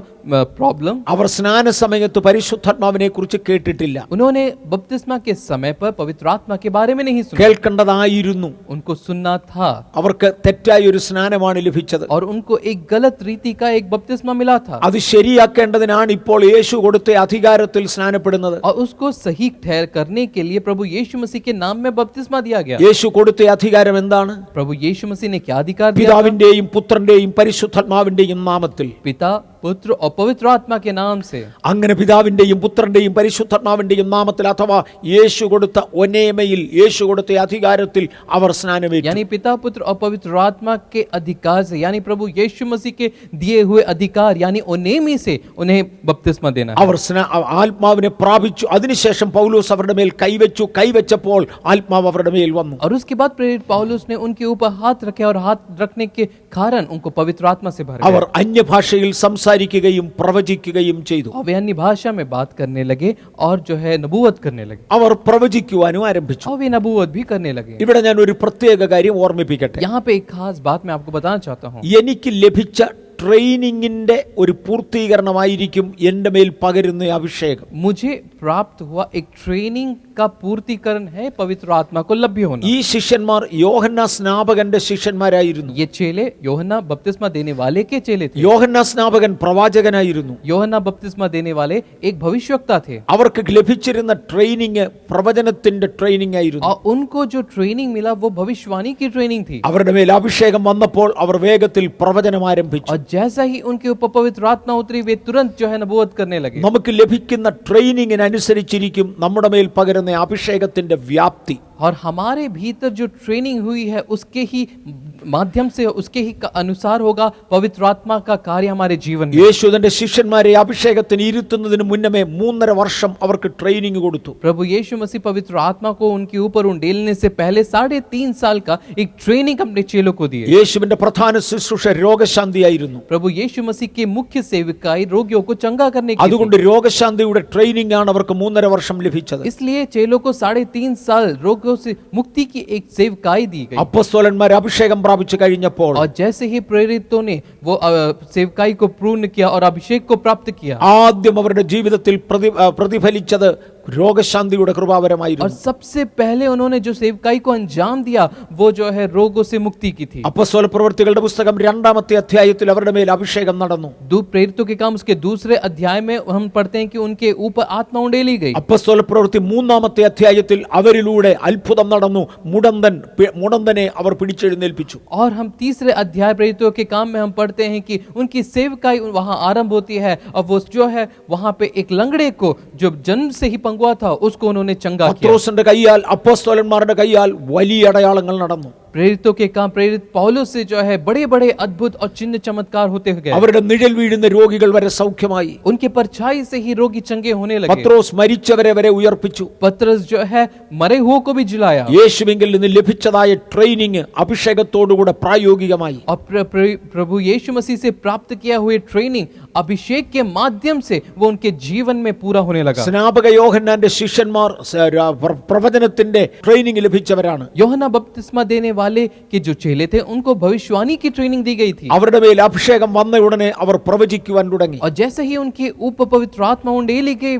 प्रॉब्लम, അവർ സ്നാന സമയത്ത് പരിശുദ്ധാത്മാവിനെ കുറിച്ച് കേട്ടിട്ടില്ല. उन्होंने बपतिस्मा के समय पर पवित्र आत्मा के बारे में नहीं सुना, കേൾക്കേണ്ടതായിരുന്നു. उनको सुनना था, അവർക്ക് തെറ്റായ ഒരു സ്നാനമാണ് ലഭിച്ചത്. और उनको एक गलत रीति का एक बपतिस्मा मिला था, അത് ശരിയാക്കേണ്ടതിനാണ് ഇപ്പോൾ യേശു കൊടുത്ത അധികാരത്തിൽ സ്നാനപ്പെടുന്നത്. और उसको सही ठहर करने के लिए प्रभु यीशु मसीह के नाम में बपतिस्मा दिया गया। യേശു കൊടുത്ത അധികാരം എന്താണ്? प्रभु यीशु मसीह ने क्या अधिकार दिया था? പിതാവിന്റെയും പുത്രന്റെയും പരിശുദ്ധാത്മാവിന്റെയും നാമത്തിൽ. पिता, पुत्र और पवित्र आत्मा के नाम से। അങ്ങനെ പിതാവിന്റെയും പുത്രന്റെയും പരിശുദ്ധാത്മാവിന്റെയും നാമത്തിൽ അഥവാ യേശു കൊടുത്ത ഒനേമയിൽ, യേശു കൊടുത്ത അധികാരത്തിൽ അവർ സ്നാനമേറ്റു. यानी पिता, पुत्र और पवित्र आत्मा के अधिकार से, यानी प्रभु यीशु मसीह के दिए हुए अधिकार यानी ओनेमी से उन्हें बपतिस्मा देना है। അവർ ആത്മാവിനെ പ്രാപിച്ചു. അതിനുശേഷം പൗലോസ് അവരുടെ മേൽ കൈവച്ചു. കൈവച്ചപ്പോൾ ആത്മാവ് അവരുടെ മേൽ വന്നു. और उसके बाद प्रेरित पौलुस ने उनके ऊपर हाथ रखे और हाथ रखने के कारण उनको पवित्र आत्मा से भर അവർ गया। അന്യഭാഷയിൽ സംസാരിക്കുകയും പ്രവചിക്കുകയും ചെയ്തു. और वे अन्य भाषा में बात करने लगे और जो है नबूवत करने लगे, അവർ പ്രവചിക്കുവാനും ആരംഭിച്ചു. और वे नबूवत भी करने लगे। ഇവിടെ ഞാൻ ഒരു പ്രത്യേക കാര്യം ഓർമ്മിപ്പിക്കട്ടെ. यहाँ पे एक खास बात मैं आपको बताना चाहता हूँ। എനിക്ക് ലഭിച്ച ട്രെയിനിങ്ങിന്റെ ഒരു പൂർത്തീകരണമായിരിക്കും എൻ്റെ മേൽ പകരുന്ന അഭിഷേകം. मुझे प्राप्त हुआ एक ट्रेनिंग का पूर्तिकरण है पवित्र आत्मा को लभ्य होना। ഈ ശിഷ്യന്മാർ യോഹന്നാ സ്നാപകന്റെ ശിഷ്യന്മാരായിരുന്നു. ये चेले യോഹന്നാ बपतिस्मा देने वाले के चेले थे। യോഹന്നാ സ്നാപകൻ പ്രവാചകനായിരുന്നു. യോഹന്നാ बपतिस्मा देने वाले एक भविष्यवक्ता थे, അവർക്ക് ലഭിച്ചിരുന്ന ട്രെയിനിങ് പ്രവചനത്തിന്റെ ട്രെയിനിങ് ആയിരുന്നു. और उनको जो ट्रेनिंग मिला वो भविष्यवाणी की ट्रेनिंग थी। അവരുടെ മേൽ അഭിഷേകം വന്നപ്പോൾ അവർ വേഗത്തിൽ പ്രവചനം ആരംഭിച്ചു. और जैसा ही उनके ऊपर पवित्र आत्मा उतरी वे तुरंत जो है नबूवत करने लगे। നമുക്ക് ലഭിക്കുന്ന ട്രെയിനിങ്ങിനനുസരിച്ചിരിക്കും നമ്മുടെ മേൽ പകരുന്ന അഭിഷേകത്തിന്റെ വ്യാപ്തി. और हमारे भीतर जो ट्रेनिंग हुई है उसके ही माध्यम से, उसके ही अनुसार होगा पवित्र आत्मा का कार्य हमारे जीवन में। യേശു തന്റെ ശിഷ്യന്മാരെ അഭിഷേകത്തിന് ഇരുത്തുന്നതിന് മുന്നമേ 3.5 വർഷം അവർക്ക് ട്രെയിനിങ് കൊടുത്തു. प्रभु यीशु मसीह पवित्र आत्मा को उनके ऊपर उंडेलने से पहले 3.5 साल का एक ट्रेनिंग अपने चेलों को दिए। യേശുവിന്റെ പ്രധാന ശുശ്രൂഷ രോഗശാന്തിയായിരുന്നു. प्रभु यीशु मसीह के मुख्य सेवकाई रोगियों को चंगा करने की थी। അതുകൊണ്ട് രോഗശാന്തിയുടെ ട്രെയിനിങ് ആണ് അവർക്ക് 3.5 വർഷം ലഭിച്ചത്. इसलिए चेलों को 3.5 साल रोगियों से मुक्ति की एक सेवकाई दी गई। അപ്പോസ്തലന്മാർ അഭിഷേകം പ്രാപിച്ചു കഴിഞ്ഞപ്പോൾ और जैसे ही प्रेरितों ने वो सेवकाई को पूर्ण किया और अभिषेक को प्राप्त किया, ആദ്യം അവരുടെ ജീവിതത്തിൽ പ്രതിഫലിച്ചത് രോഗശാന്തിയുടെ और കൃപാവരമായിരുന്നു. सबसे पहले उन्होंने जो सेवकाई को अंजाम दिया वो जो है रोगों से मुक्ति की थी. അപ്പോസ്തല പ്രവൃത്തികളുടെ പുസ്തകം 2-ാമത്തെ അധ്യായത്തിൽ അവരുടെ മേൽ അഭിഷേകം നടന്നു. प्रेरितों के काम उसके दूसरे अध्याय में हम पढ़ते हैं कि उनके ऊपर आत्मा उंडेली गई. അപ്പോസ്തല പ്രവൃത്തി 3-ാമത്തെ അധ്യായത്തിൽ അവരിലൂടെ അത്ഭുതം നടന്നു. മുടന്തനെ അവർ പിടിച്ചെഴുന്നേൽപ്പിച്ചു. और हम तीसरे अध्याय प्रेरितों के काम में हम पढ़ते हैं कि उनकी सेवकाई वहां आरंभ होती है और वो जो है वहां पे एक लंगड़े को जो जन्म से ही पंगुआ था उसको उन्होंने चंगा किया. പത്രോസിന്റെ കയ്യാൽ അപ്പോസ്തലന്മാരുടെ കയ്യാൽ വലിയ അടയാളങ്ങൾ നടന്നു. प्रेरितों के काम प्रेरित पौलुस से जो है बड़े बड़े अद्भुत और चिन्ह चमत्कार होते गए. അവരുടെ നിഴൽ വീഴുന്ന രോഗികൾ വരെ സൗഖ്യമായി. उनके परछाई से ही रोगी चंगे होने लगे. പത്രോസ് മരിച്ചവരെ വരെ ഉയർപ്പിച്ചു. पतरस जो है मरे हुओं को भी जिलाया. യേശുവിങ്കിൽ നിന്ന് ലഭിച്ചതായ ട്രെയിനിങ് അഭിഷേകത്തോടുകൂടെ പ്രായോഗികമായി. और प्रभु यीशु मसीह से प्राप्त किया हुए ट्रेनिंग अभिषेक के माध्यम से वो उनके जीवन में पूरा होने लगा. സ്നാപക യോഹന്നാന്റെ ശിഷ്യന്മാർ പ്രവചനത്തിന്റെ ട്രെയിനിങ് ലഭിച്ചവരാണ്. യോഹന്നാൻ बपतिस्मा देने वाले के जो चेले थे उनको भविष्यवाणी की ट्रेनिंग दी गई थी. അവരുടെ മേൽ അഭിഷേകം വന്ന ഉടനെ അവർ പ്രവചിക്കുവാൻ തുടങ്ങി. और जैसे ही उनके ऊपर पवित्र आत्मा उंडेली गई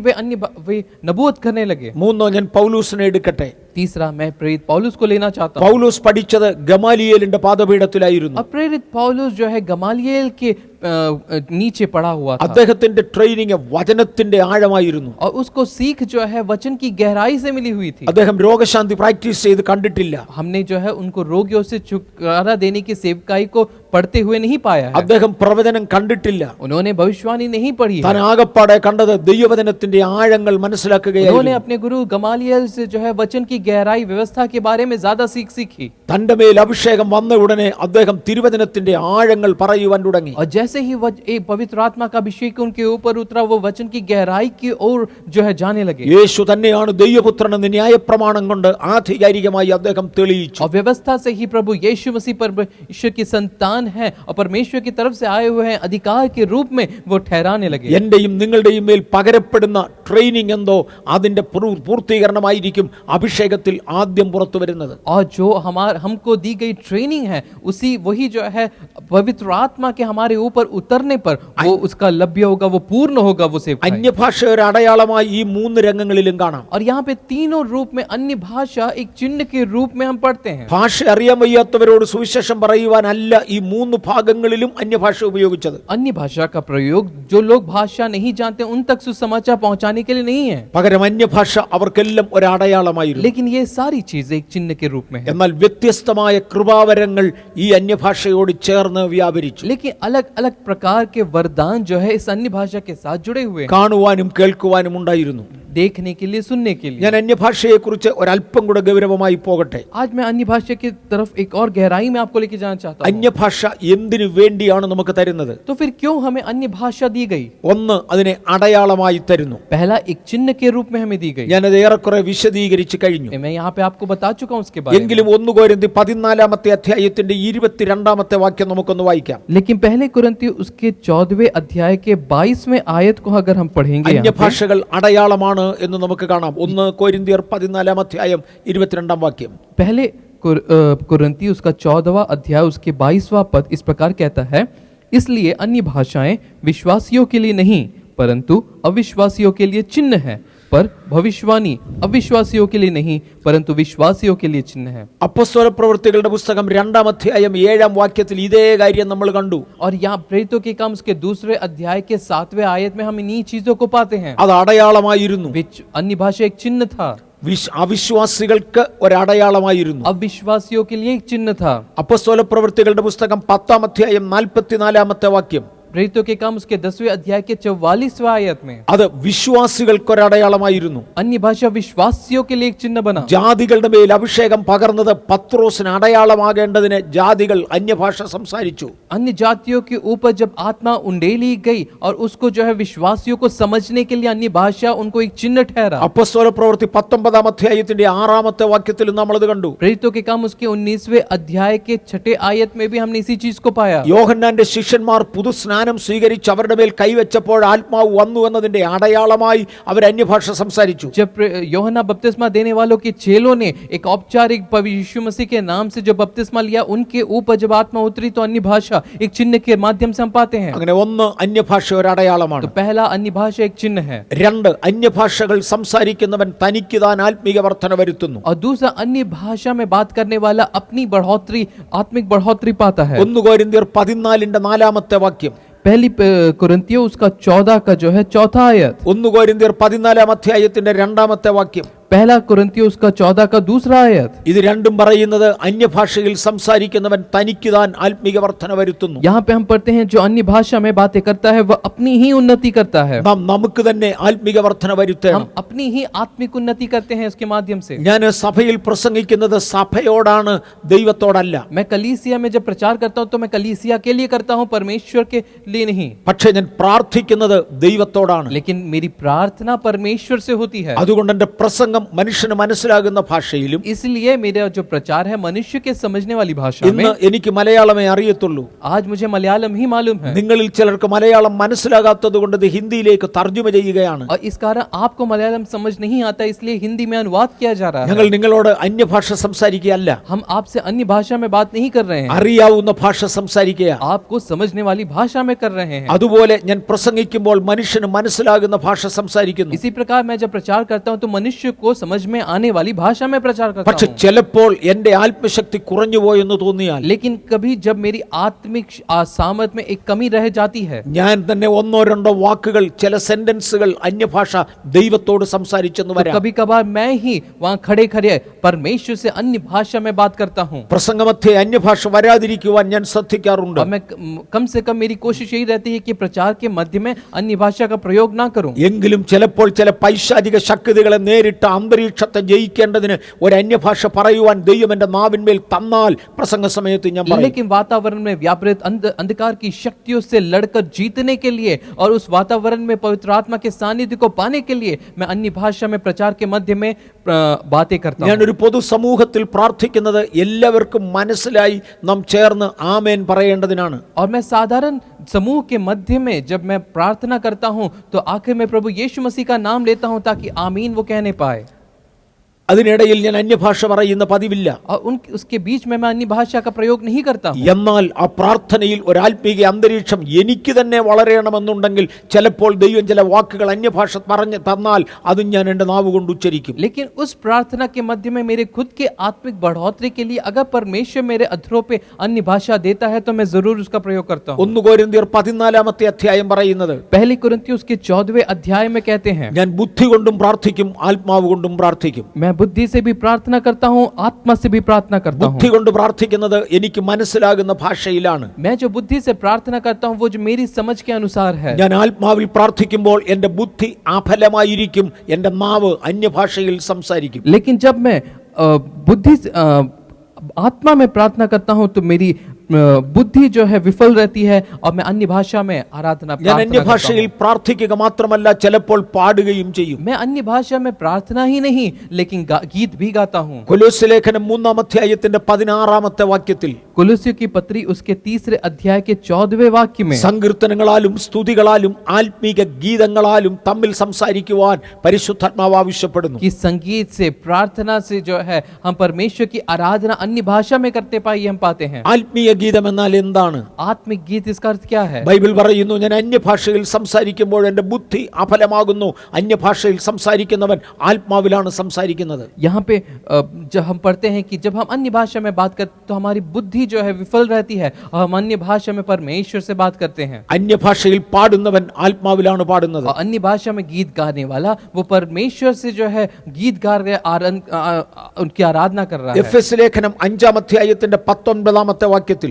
वे नबूवत करने लगे. മൂന്നോ ഞാൻ പൗലൂസിനെ എടുക്കട്ടെ. तीसरा मैं प्रेरित पौलुस को लेना चाहता हूं. പൗലൂസ് പഠിച്ചത് ഗമാലിയേലിന്റെ പാദപീഠത്തിലായിരുന്നു. और प्रेरित पौलुस जो है गमालिएल के नीचे पड़ा हुआ था. അദ്ദേഹത്തിന്റെ ട്രെയിനിങ് വചനത്തിന്റെ ആഴമായിരുന്നു. और उसको सीख जो है वचन की गहराई से मिली हुई थी. അദ്ദേഹം രോഗശാന്തി പ്രാക്ടീസ് ചെയ്ത് കണ്ടിട്ടില്ല. हमने जो है उनको रोगियों से छुटकारा देने की सेवकाई को पढ़ते हुए नहीं पाया है. അദ്ദേഹം പ്രവചനം കണ്ടിട്ടില്ല. उन्होंने भविष्यवाणी नहीं पढ़ी താൻ है. ആകപ്പാടെ കണ്ടത് ദൈവവചനത്തിന്റെ ആഴങ്ങൾ മനസ്സിലാക്കുകയായിരുന്നു. उन्होंने अपने गुरु गमालियल से जो है वचन की गहराई व्यवस्था के बारे में ज्यादा सीखी. തന്റെ മേൽ അഭിഷേകം വന്ന ഉടനെ അദ്ദേഹം തിരുവചനത്തിന്റെ ആഴങ്ങൾ പറയുവാൻ തുടങ്ങി. और जैसे ही एक पवित्र आत्मा का अभिषेक उनके ऊपर उतरा वो वचन की गहराई की ओर जो है जाने लगे. യേശു തന്നെയാണ് ദൈവപുത്രനെന്ന് ന്യായപ്രമാണം കൊണ്ട് ആധികാരികമായി അദ്ദേഹം തെളിയിച്ചു. और व्यवस्था से ही प्रभु यीशु मसीह परमेश्वर की संतान है और परमेश्वर की तरफ से आए हुए हैं अधिकार के रूप में वो ठहराने लगे. എന്റെയും നിങ്ങളുടെയും മേൽ പകരപ്പെടുന്ന ട്രെയിനിങ് എന്തോ അതിന്റെ പൂർത്തീകരണമായിരിക്കും അഭിഷേകത്തിൽ ആദ്യം പുറത്തു വരുന്നത്. और जो हमको दी गई ट्रेनिंग है उसी वही जो है पवित्र आत्मा के हमारे ऊपर उतरने पर वो उसका लभ्य होगा, वो पूर्ण होगा, वो सेवकाई. അന്യഭാഷയുടെ അടയാളമായി ഈ മൂന്ന് രംഗങ്ങളിലും കാണാം. और यहाँ पे तीनों रूप में अन्य भाषा एक चिन्ह के रूप में हम पढ़ते हैं. ഭാഷ അറിയാൻ വയ്യാത്തവരോട് സുവിശേഷം പറയുവാനല്ല ഈ മൂന്ന് ഭാഗങ്ങളിലും അന്യഭാഷ ഉപയോഗിച്ചത്. अन्य भाषा का प्रयोग जो लोग भाषा नहीं जानते उन तक सुसमाचार पहुंचाने के लिए नहीं है. പകരം അന്യഭാഷ അവർക്കെല്ലാം ഒരു അടയാളമായിരുന്നു. लेकिन ये सारी चीजें एक चिन्ह के रूप में है. എന്നാൽ വ്യത്യസ്തമായ കൃപാവരങ്ങൾ ഈ അന്യഭാഷയോട് ചേർന്ന് വ്യാപരിച്ചു. लेकिन अलग अलग प्रकार के वरदान जो है इस अन्य भाषा के साथ जुड़े हुए हैं. കാണുവാനും കേൾക്കുവാനും ഉണ്ടായിരുന്നു. देखने के लिए, सुनने के लिए. ഞാൻ അന്യഭാഷയെ കുറിച്ച് ഒരല്പം കൂടെ ഗൗരവമായി പോകട്ടെ. आज मैं अन्य भाषा की तरफ एक और गहराई में आपको लेके जाना चाहता हूं. അന്യഭാഷ എന്തിനു വേണ്ടിയാണ് നമുക്ക് തരുന്നത്? तो फिर क्यों हमें अन्य भाषा दी गई? ഒന്ന്, അതിനെ അടയാളമായി തരുന്നു. पहला एक चिन्ह के रूप में हमें दी गई. ഞാനത് ഏറെക്കുറെ വിശദീകരിച്ച് കഴിഞ്ഞു. मैं यहाँ पे आपको बता चुका हूँ उसके बारे में. എങ്കിലും 1 കൊരിന്ത്യർ 14-ാമത്തെ അധ്യായത്തിന്റെ 22-ാമത്തെ വാക്യം നമുക്കൊന്ന് വായിക്കാം. लेकिन पहले कुरिन्ती उसके 14वें अध्याय के 22वें आयत को अगर हम पढ़ेंगे അന്യഭാഷകൾ അടയാളമാണ് എന്ന് നമുക്ക് കാണാം. 1 കൊരിന്ത്യർ 14-ാം അധ്യായം 22-ാം വാക്യം. पहले कुरिन्ती उसका 14वां अध्याय उसके 22वां पद इस प्रकार कहता है, इसलिए अन्य भाषाएं विश्वासियों के लिए नहीं परंतु अविश्वासियों के लिए चिन्ह है, पर भविष्यवाणी अविश्वासियों के लिए नहीं परंतु विश्वासियों के लिए चिन्ह है. അപ്പോസ്തല പ്രവൃത്തികളുടെ പുസ്തകം 2-ാം അധ്യായം 7-ാം വാക്യത്തിൽ ഇതേ കാര്യം നമ്മൾ കണ്ടു. और यहाँ प्रेरितों के काम उसके दूसरे अध्याय के 7वें आयत में हम इन्हीं चीजों को पाते हैं. അത് അടയാളമായിരുന്നു. अन्य भाषा एक चिन्ह था. അവിശ്വാസികൾക്ക് ഒരടയാളമായിരുന്നു. अविश्वासियों के लिए एक चिन्ह था. അപ്പോസ്തല പ്രവൃത്തികളുടെ പുസ്തകം 10-ാം അധ്യായം 44-ാമത്തെ വാക്യം. प्रेरितों के काम उसके 10वें अध्याय के 44वें आयत में അത് വിശ്വാസികൾക്കൊരടയാളമായിരുന്നു. अन्य भाषा विश्वासियों के लिए एक चिन्ह बना. ജാതികളുടെ മേൽ അഭിഷേകം പകർന്നത് പത്രോസിന് അടയാളമാകേണ്ടതിന് ജാതികൾ അന്യഭാഷ സംസാരിച്ചു. अन्य जातियों के ऊपर जब आत्मा उंडेली गई और उसको जो है विश्वासियों को समझने के लिए अन्य भाषा उनको एक चिन्ह ठहरा. അപ്പോസ്തല പ്രവൃത്തി 19-ാം അധ്യായത്തിന്റെ 6-ാമത്തെ വാക്യത്തിൽ നമ്മൾ അത് കണ്ടു. प्रेरितों के काम उसके 19वें अध्याय के 6ठे आयत में भी हमने इसी चीज को पाया. യോഹന്നാന്റെ ശിഷ്യന്മാർ പുതുസ്നാനം സ്നാനം സ്വീകരിച്ച് അവരുടെ മേൽ കൈവച്ചപ്പോൾ ആത്മാവ് വന്നു എന്നതിന്റെ അടയാളമായി അവർ അന്യഭാഷ സംസാരിച്ചു. जब यूहन्ना बपतिस्मा देने वालों के चेलों ने एक औपचारिक यीशु मसीह के नाम से जो बपतिस्मा लिया, उनके ऊपर जब आत्मा उतरी तो अन्य भाषा एक चिन्ह के माध्यम से हम पाते हैं. അങ്ങനെ ഒന്ന് അന്യഭാഷ ഒരു അടയാളമാണ്. तो पहला अन्य भाषा एक चिन्ह है. രണ്ട്, അന്യഭാഷകൾ സംസാരിക്കുന്നവൻ തനിക്ക് താൻ ആത്മീക വർധന വരുത്തുന്നു. और दूसरा, अन्य भाषा में बात करने वाला अपनी बढ़ोतरी, आत्मिक बढ़ोतरी पाता है. 1 कोरिന്ത്യർ 14 4 വാക്യം. पहली कुरिन्थियों उसका 14 का जो है चौथा आयत. 1 कोरिന്ത്യർ 14 2 വാക്യം. पहला कुरिन्थियों उसका 14 का दूसरा आयत. ഇത് രണ്ടും പറയുന്നത് അന്യഭാഷയിൽ സംസാരിക്കുന്നവൻ തനിക്ക് താൻ ആത്മീക വർധന വരുത്തുന്നു. यहाँ पे हम पढ़ते हैं जो अन्य भाषा में बातें करता है वह अपनी ही उन्नति करता है. നാം നമുക്ക് തന്നെ ആത്മീക വർധന വരുത്തണം. हम अपनी ही आत्मिक उन्नति करते हैं उसके माध्यम से. ഞാൻ സഭയിൽ പ്രസംഗിക്കുന്നത് സഭയോടാണ്, ദൈവത്തോടല്ല. मैं कलीसिया में जब प्रचार करता हूँ तो मैं कलीसिया के लिए करता हूँ, परमेश्वर के लिए नहीं. പക്ഷേ ഞാൻ പ്രാർത്ഥിക്കുന്നത് ദൈവത്തോടാണ്. लेकिन मेरी प्रार्थना परमेश्वर से होती है. അതുകൊണ്ട് എൻ്റെ പ്രസംഗം മനുഷ്യന് മനസ്സിലാകുന്ന ഭാഷയിലും, इसलिए मेरा जो प्रचार है मनुष्य के समझने वाली भाषा में. ഇന്ന് എനിക്ക് മലയാളമേ അറിയത്തുള്ളൂ. आज मुझे मलयालम ही मालूम है. നിങ്ങളിൽ ചിലർക്ക് മലയാളം മനസ്സിലാകാത്തത് കൊണ്ട് ഇത് ഹിന്ദിയിലേക്ക് തർജ്ജമ ചെയ്യുകയാണ്. और इस कारण आपको मलयालम समझ नहीं आता, इसलिए हिंदी में अनुवाद किया जा रहा है. ഞങ്ങൾ നിങ്ങളോട് അന്യഭാഷ സംസാരിക്കുകയല്ല, हम आपसे अन्य भाषा में बात नहीं कर रहे हैं, അറിയാവുന്ന ഭാഷ സംസാരിക്കുക. आपको समझने वाली भाषा में कर रहे हैं. അതുപോലെ ഞാൻ പ്രസംഗിക്കുമ്പോൾ മനുഷ്യന് മനസ്സിലാകുന്ന ഭാഷ സംസാരിക്കുന്നു. इसी प्रकार मैं जब प्रचार करता हूं तो मनुष्य को समझ में आने वाली भाषा में प्रचार करता പക്ഷെ हूं. ചിലപ്പോൾ എൻ്റെ ആത്മശക്തി കുറഞ്ഞു പോയെന്ന് തോന്നിയാൽ, लेकिन कभी जब मेरी आत्मिक सामर्थ्य में एक कमी रह जाती है, ഞാൻ തന്നെ 1-2 വാക്കുകൾ, ചില സെന്റൻസുകൾ അന്യഭാഷ ദൈവത്തോട് സംസാരിച്ചെന്ന് तो വരാം. कभी कभार मैं ही वहां खड़े खड़े परमेश्वर से अन्य भाषा में बात करता हूं. പ്രസംഗമധ്യേ അന്യഭാഷ വരാതിരിക്കുവാൻ ഞാൻ ശ്രദ്ധിക്കാറുണ്ട്. और मैं कम से कम मेरी कोशिश यही रहती है कि प्रचार के मध्य में अन्य भाषा का प्रयोग ना करूं. എങ്കിലും ചിലപ്പോൾ ചില പൈശാചിക ശക്തികളെ നേരിട്ട് അന്തരീക്ഷത്തെ ജയിക്കേണ്ടതിന് ഒരു അന്യഭാഷ പറയുവാൻ ദൈവം എൻ്റെ നാവിന്മേൽ തന്നാൽ പ്രസംഗ സമയത്ത് ഞാൻ പറയും. लेकिन वातावरण में व्यापृत अंधकार की शक्तियों से लड़कर जीतने के लिए और उस वातावरण में पवित्र आत्मा के सानिध्य को पाने के लिए मैं अन्य भाषा में प्रचार के मध्य में बातें करता हूं. ഞാനൊരു പൊതുസമൂഹത്തിൽ പ്രാർത്ഥിക്കുന്നത് എല്ലാവർക്കും മനസ്സിലായി നാം ചേർന്ന് ആമേൻ പറയേണ്ടതിനാണ്. और मैं साधारण समूह के मध्य में जब मैं प्रार्थना करता हूं तो आखिर में प्रभु यीशु मसीह का नाम लेता हूं ताकि आमीन वो कहने पाए. അതിനിടയിൽ ഞാൻ അന്യഭാഷ പറയുന്ന പതിവില്ല. और उसके बीच में मैं अन्य भाषा का प्रयोग नहीं करता हूं. എന്നാൽ ആ പ്രാർത്ഥനയിൽ ഒരു ആത്മീക അന്തരീക്ഷം എനിക്ക് തന്നെ വളരണമെന്നുണ്ടെങ്കിൽ ചിലപ്പോൾ ദൈവം ചില വാക്കുകൾ അന്യഭാഷ പറഞ്ഞു തന്നാൽ അതും ഞാൻ എൻ്റെ നാവ് കൊണ്ട് ഉച്ചരിക്കും. लेकिन उस प्रार्थना के मध्य में मेरे खुद के आत्मिक बढ़ोतरी के लिए अगर परमेश्वर मेरे अधरों पे अन्य भाषा देता है तो मैं जरूर उसका प्रयोग करता हूं. 1 कोरिന്ത്യർ 14 പറയുന്നത്, पहली कुरिन्थियों उसके 14वें अध्याय में कहते हैं, ഞാൻ ബുദ്ധി കൊണ്ടും പ്രാർത്ഥിക്കും, ആത്മാവ് കൊണ്ടും പ്രാർത്ഥിക്കും. मैं बुद्धि से भी प्रार्थना करता हूँ, आत्मा से भी प्रार्थना करता हूँ. ബുദ്ധി കൊണ്ട് പ്രാർത്ഥിക്കുന്നത് എനിക്ക് മനസ്സിലാകുന്ന ഭാഷയിലാണ്. मैं जो बुद्धि से प्रार्थना करता हूँ वो जो मेरी समझ के अनुसार है. ഞാൻ ആത്മാവിൽ പ്രാർത്ഥിക്കുമ്പോൾ എൻ്റെ ബുദ്ധി ആഫലമായിരിക്കും, എൻ്റെ നാവ് അന്യഭാഷയിൽ സംസാരിക്കും. लेकिन जब मैं बुद्धि आत्मा में प्रार्थना करता हूँ तो मेरी बुद्धि जो है विफल रहती है और मैं अन्य भाषा में आराधना ഞാൻ അന്യഭാഷയിൽ പ്രാർത്ഥിക്കുക മാത്രമല്ല, ചിലപ്പോൾ പാടുകയും ചെയ്യും. मैं अन्य भाषा में प्रार्थना ही नहीं लेकिन गीत भी गाता हूँ. കൊലോസ്യ ലേഖനം 3-16 വാക്യത്തിൽ, कुलुस्सियों की पत्री उसके 3 अध्याय के 14वें वाक्य में, സങ്കീർത്തനങ്ങളാലും സ്തുതികളാലും ആത്മീക ഗീതങ്ങളാലും തമ്മിൽ സംസാരിക്കുവാൻ പരിശുദ്ധാത്മാവ് ആവശ്യപ്പെടുന്നു. कि संगीत से, प्रार्थना से जो है हम परमेश्वर की आराधना अन्य भाषा में करते पाइए हम पाते हैं. ആത്മീയ ഗീതം എന്നാൽ എന്താണ്? आत्मिक गीत इसका अर्थ क्या है? ബൈബിൾ പറയുന്നു, ഞാൻ അന്യഭാഷയിൽ സംസാരിക്കുമ്പോൾ എൻ്റെ ബുദ്ധി അഫലമാകുന്നു. അന്യഭാഷയിൽ സംസാരിക്കുന്നവൻ ആത്മാവിലാണ് സംസാരിക്കുന്നത്. यहाँ पे जब हम पढ़ते हैं कि जब हम अन्य भाषा में बात करते तो हमारी बुद्धि जो है विफल रहती है और हम अन्य भाषा में परमेश्वर से बात करते हैं. അന്യഭാഷയിൽ പാടുന്നവൻ ആത്മാവിലാണ് പാടുന്നത്. और अन्य भाषा में गीत गाने वाला वो परमेश्वर से जो है गीत गा रहे उनकी आराधना कर रहा है. എഫെസ് ലേഖനം 5-19 വാക്യത്തിൽ,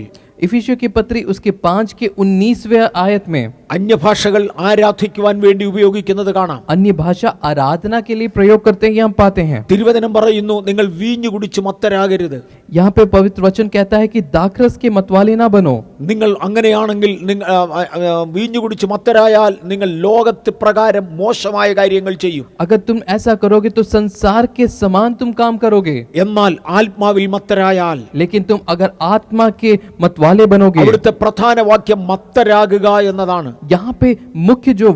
इफिसियों की पत्री उसके 5 के 19वें आयत में അന്യഭാഷകൾ ആരാധിക്കുവാൻ വേണ്ടി ഉപയോഗിക്കുന്നത് കാണാം. अन्य भाषा आराधना के लिए प्रयोग करते हैं, ये हम पाते हैं. തിരുവചനം പറയുന്നു, നിങ്ങൾ വീഞ്ഞു കുടിച്ച് മത്തരാകരുത്. यहाँ पे पवित्र वचन कहता है कि दाखरस के मतवाले ना बनो. നിങ്ങൾ അങ്ങനെയാണെങ്കിൽ വീഞ്ഞു കുടിച്ച് മത്തരായാൽ നിങ്ങൾ ലോകത്ത് പ്രകാരം മോശമായ കാര്യങ്ങൾ ചെയ്യും. अगर तुम ऐसा करोगे तो संसार के समान तुम काम करोगे. എന്നാൽ ആത്മാവിൽ മത്തരായാൽ, लेकिन तुम अगर आत्मा के मतवाले मतवाले बनोगे। അവിടുത്തെ പ്രധാന വാക്യം മത്തരാകുക എന്നതാണ്. यहाँ पे मुख्य जो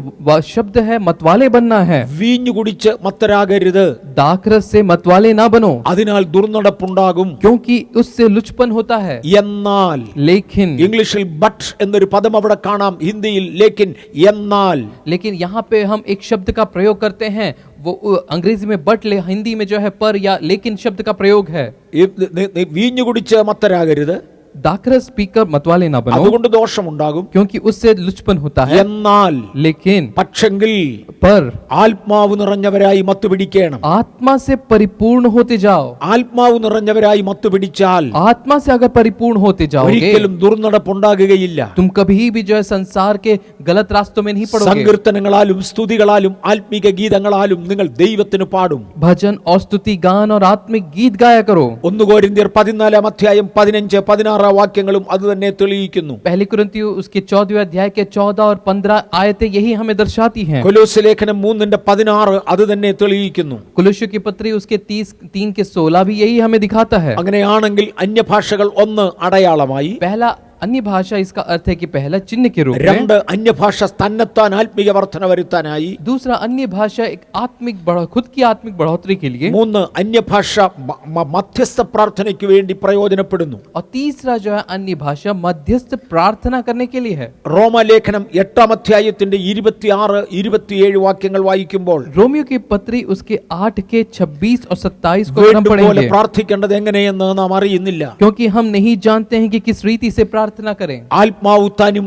शब्द है मतवाले बनना है। വീഞ്ഞു കുടിച്ച് മത്തരാകരുത്, दाखरस से मतवाले ना बनो, അതിനാൽ ദുർനടപ്പുണ്ടാകും. क्योंकि उससे लुचपन होता है। എന്നാൽ लेकिन ഇംഗ്ലീഷിൽ ബട്ട് എന്നൊരു പദം അവിടെ കാണാം, ഹിന്ദിയിൽ ലേക്കിൻ. എന്നാൽ लेकिन यहाँ पे हम एक शब्द का प्रयोग करते हैं, वो अंग्रेजी में बट, हिंदी में जो है पर या लेकिन शब्द का प्रयोग है। വീഞ്ഞു കുടിച്ച് മത്തരാകരുത്, दाखरस पीकर मतवाले ना बनो, അതുകൊണ്ട് ദോഷമുണ്ടാകും. क्योंकि उससे लुचपन होता है। എന്നാൽ लेकिन പക്ഷെങ്കിൽ पर ആത്മാവ് നിറഞ്ഞവരായി മത്തുപിടിക്കണം. आत्मा से परिपूर्ण होते जाओ। ആത്മാവ് നിറഞ്ഞവരായി മത്തുപിടിച്ചാൽ आत्मा से अगर परिपूर्ण होते जाओगे, ഒരിക്കലും ദുർനടപ്പുണ്ടാകുകയില്ല. तुम कभी भी जो है संसार के गलत रास्तों में नहीं पड़ोगे। സങ്കീർത്തനങ്ങളാലും സ്തുതികളാലും ആത്മീക ഗീതങ്ങളാലും നിങ്ങൾ ദൈവത്തിന് പാടും. भजन और स्तुति गान और आत्मिक गीत गाया करो। 1 കൊരിന്ത്യർ 14 അധ്യായം 15 16 വാക്യങ്ങളും അത് തന്നെ തെളിയിക്കുന്നു. पहली कुरिन्थियों उसके 14वें अध्याय के 14 और 15 आयतें यही हमें दर्शाती हैं। കൊലോസ്യ ലേഖനം 3:16 അത് തന്നെ തെളിയിക്കുന്നു. कुलुस्यों की पत्री उसके 3 के 16 भी यही हमें दिखाता है। അങ്ങനെയാണെങ്കിൽ അന്യഭാഷകൾ ഒന്ന് അടയാളമായി, पहला अन्य भाषा इसका अर्थ है कि पहला चिन्ह के रूप में, 2 അന്യഭാഷ തന്നെത്താൻ ആത്മീക വർധന വരുത്താനായി, दूसरा अन्य भाषा एक आत्मिक खुद की आत्मिक बढ़ोतरी के लिए, 3 അന്യഭാഷ മധ്യസ്ഥ പ്രാർത്ഥനയ്ക്ക് വേണ്ടി പ്രയോജനപ്പെടുന്നു. और तीसरा जो है अन्य भाषा मध्यस्थ प्रार्थना करने के लिए है। റോമാലേഖനം 8 അധ്യായത്തിന്റെ 26 27 വാക്യങ്ങൾ വായിക്കുമ്പോൾ रोमियो की पत्री उसके 8 के 26 और 27 को हम പോലെ पढ़ेंगे, പ്രാർത്ഥിക്കേണ്ടത് എങ്ങനെയെന്ന് നാം അറിയുന്നില്ല. क्योंकि हम नहीं जानते हैं कि किस रीति से प्रार्थना करें। ആത്മാവ് താനും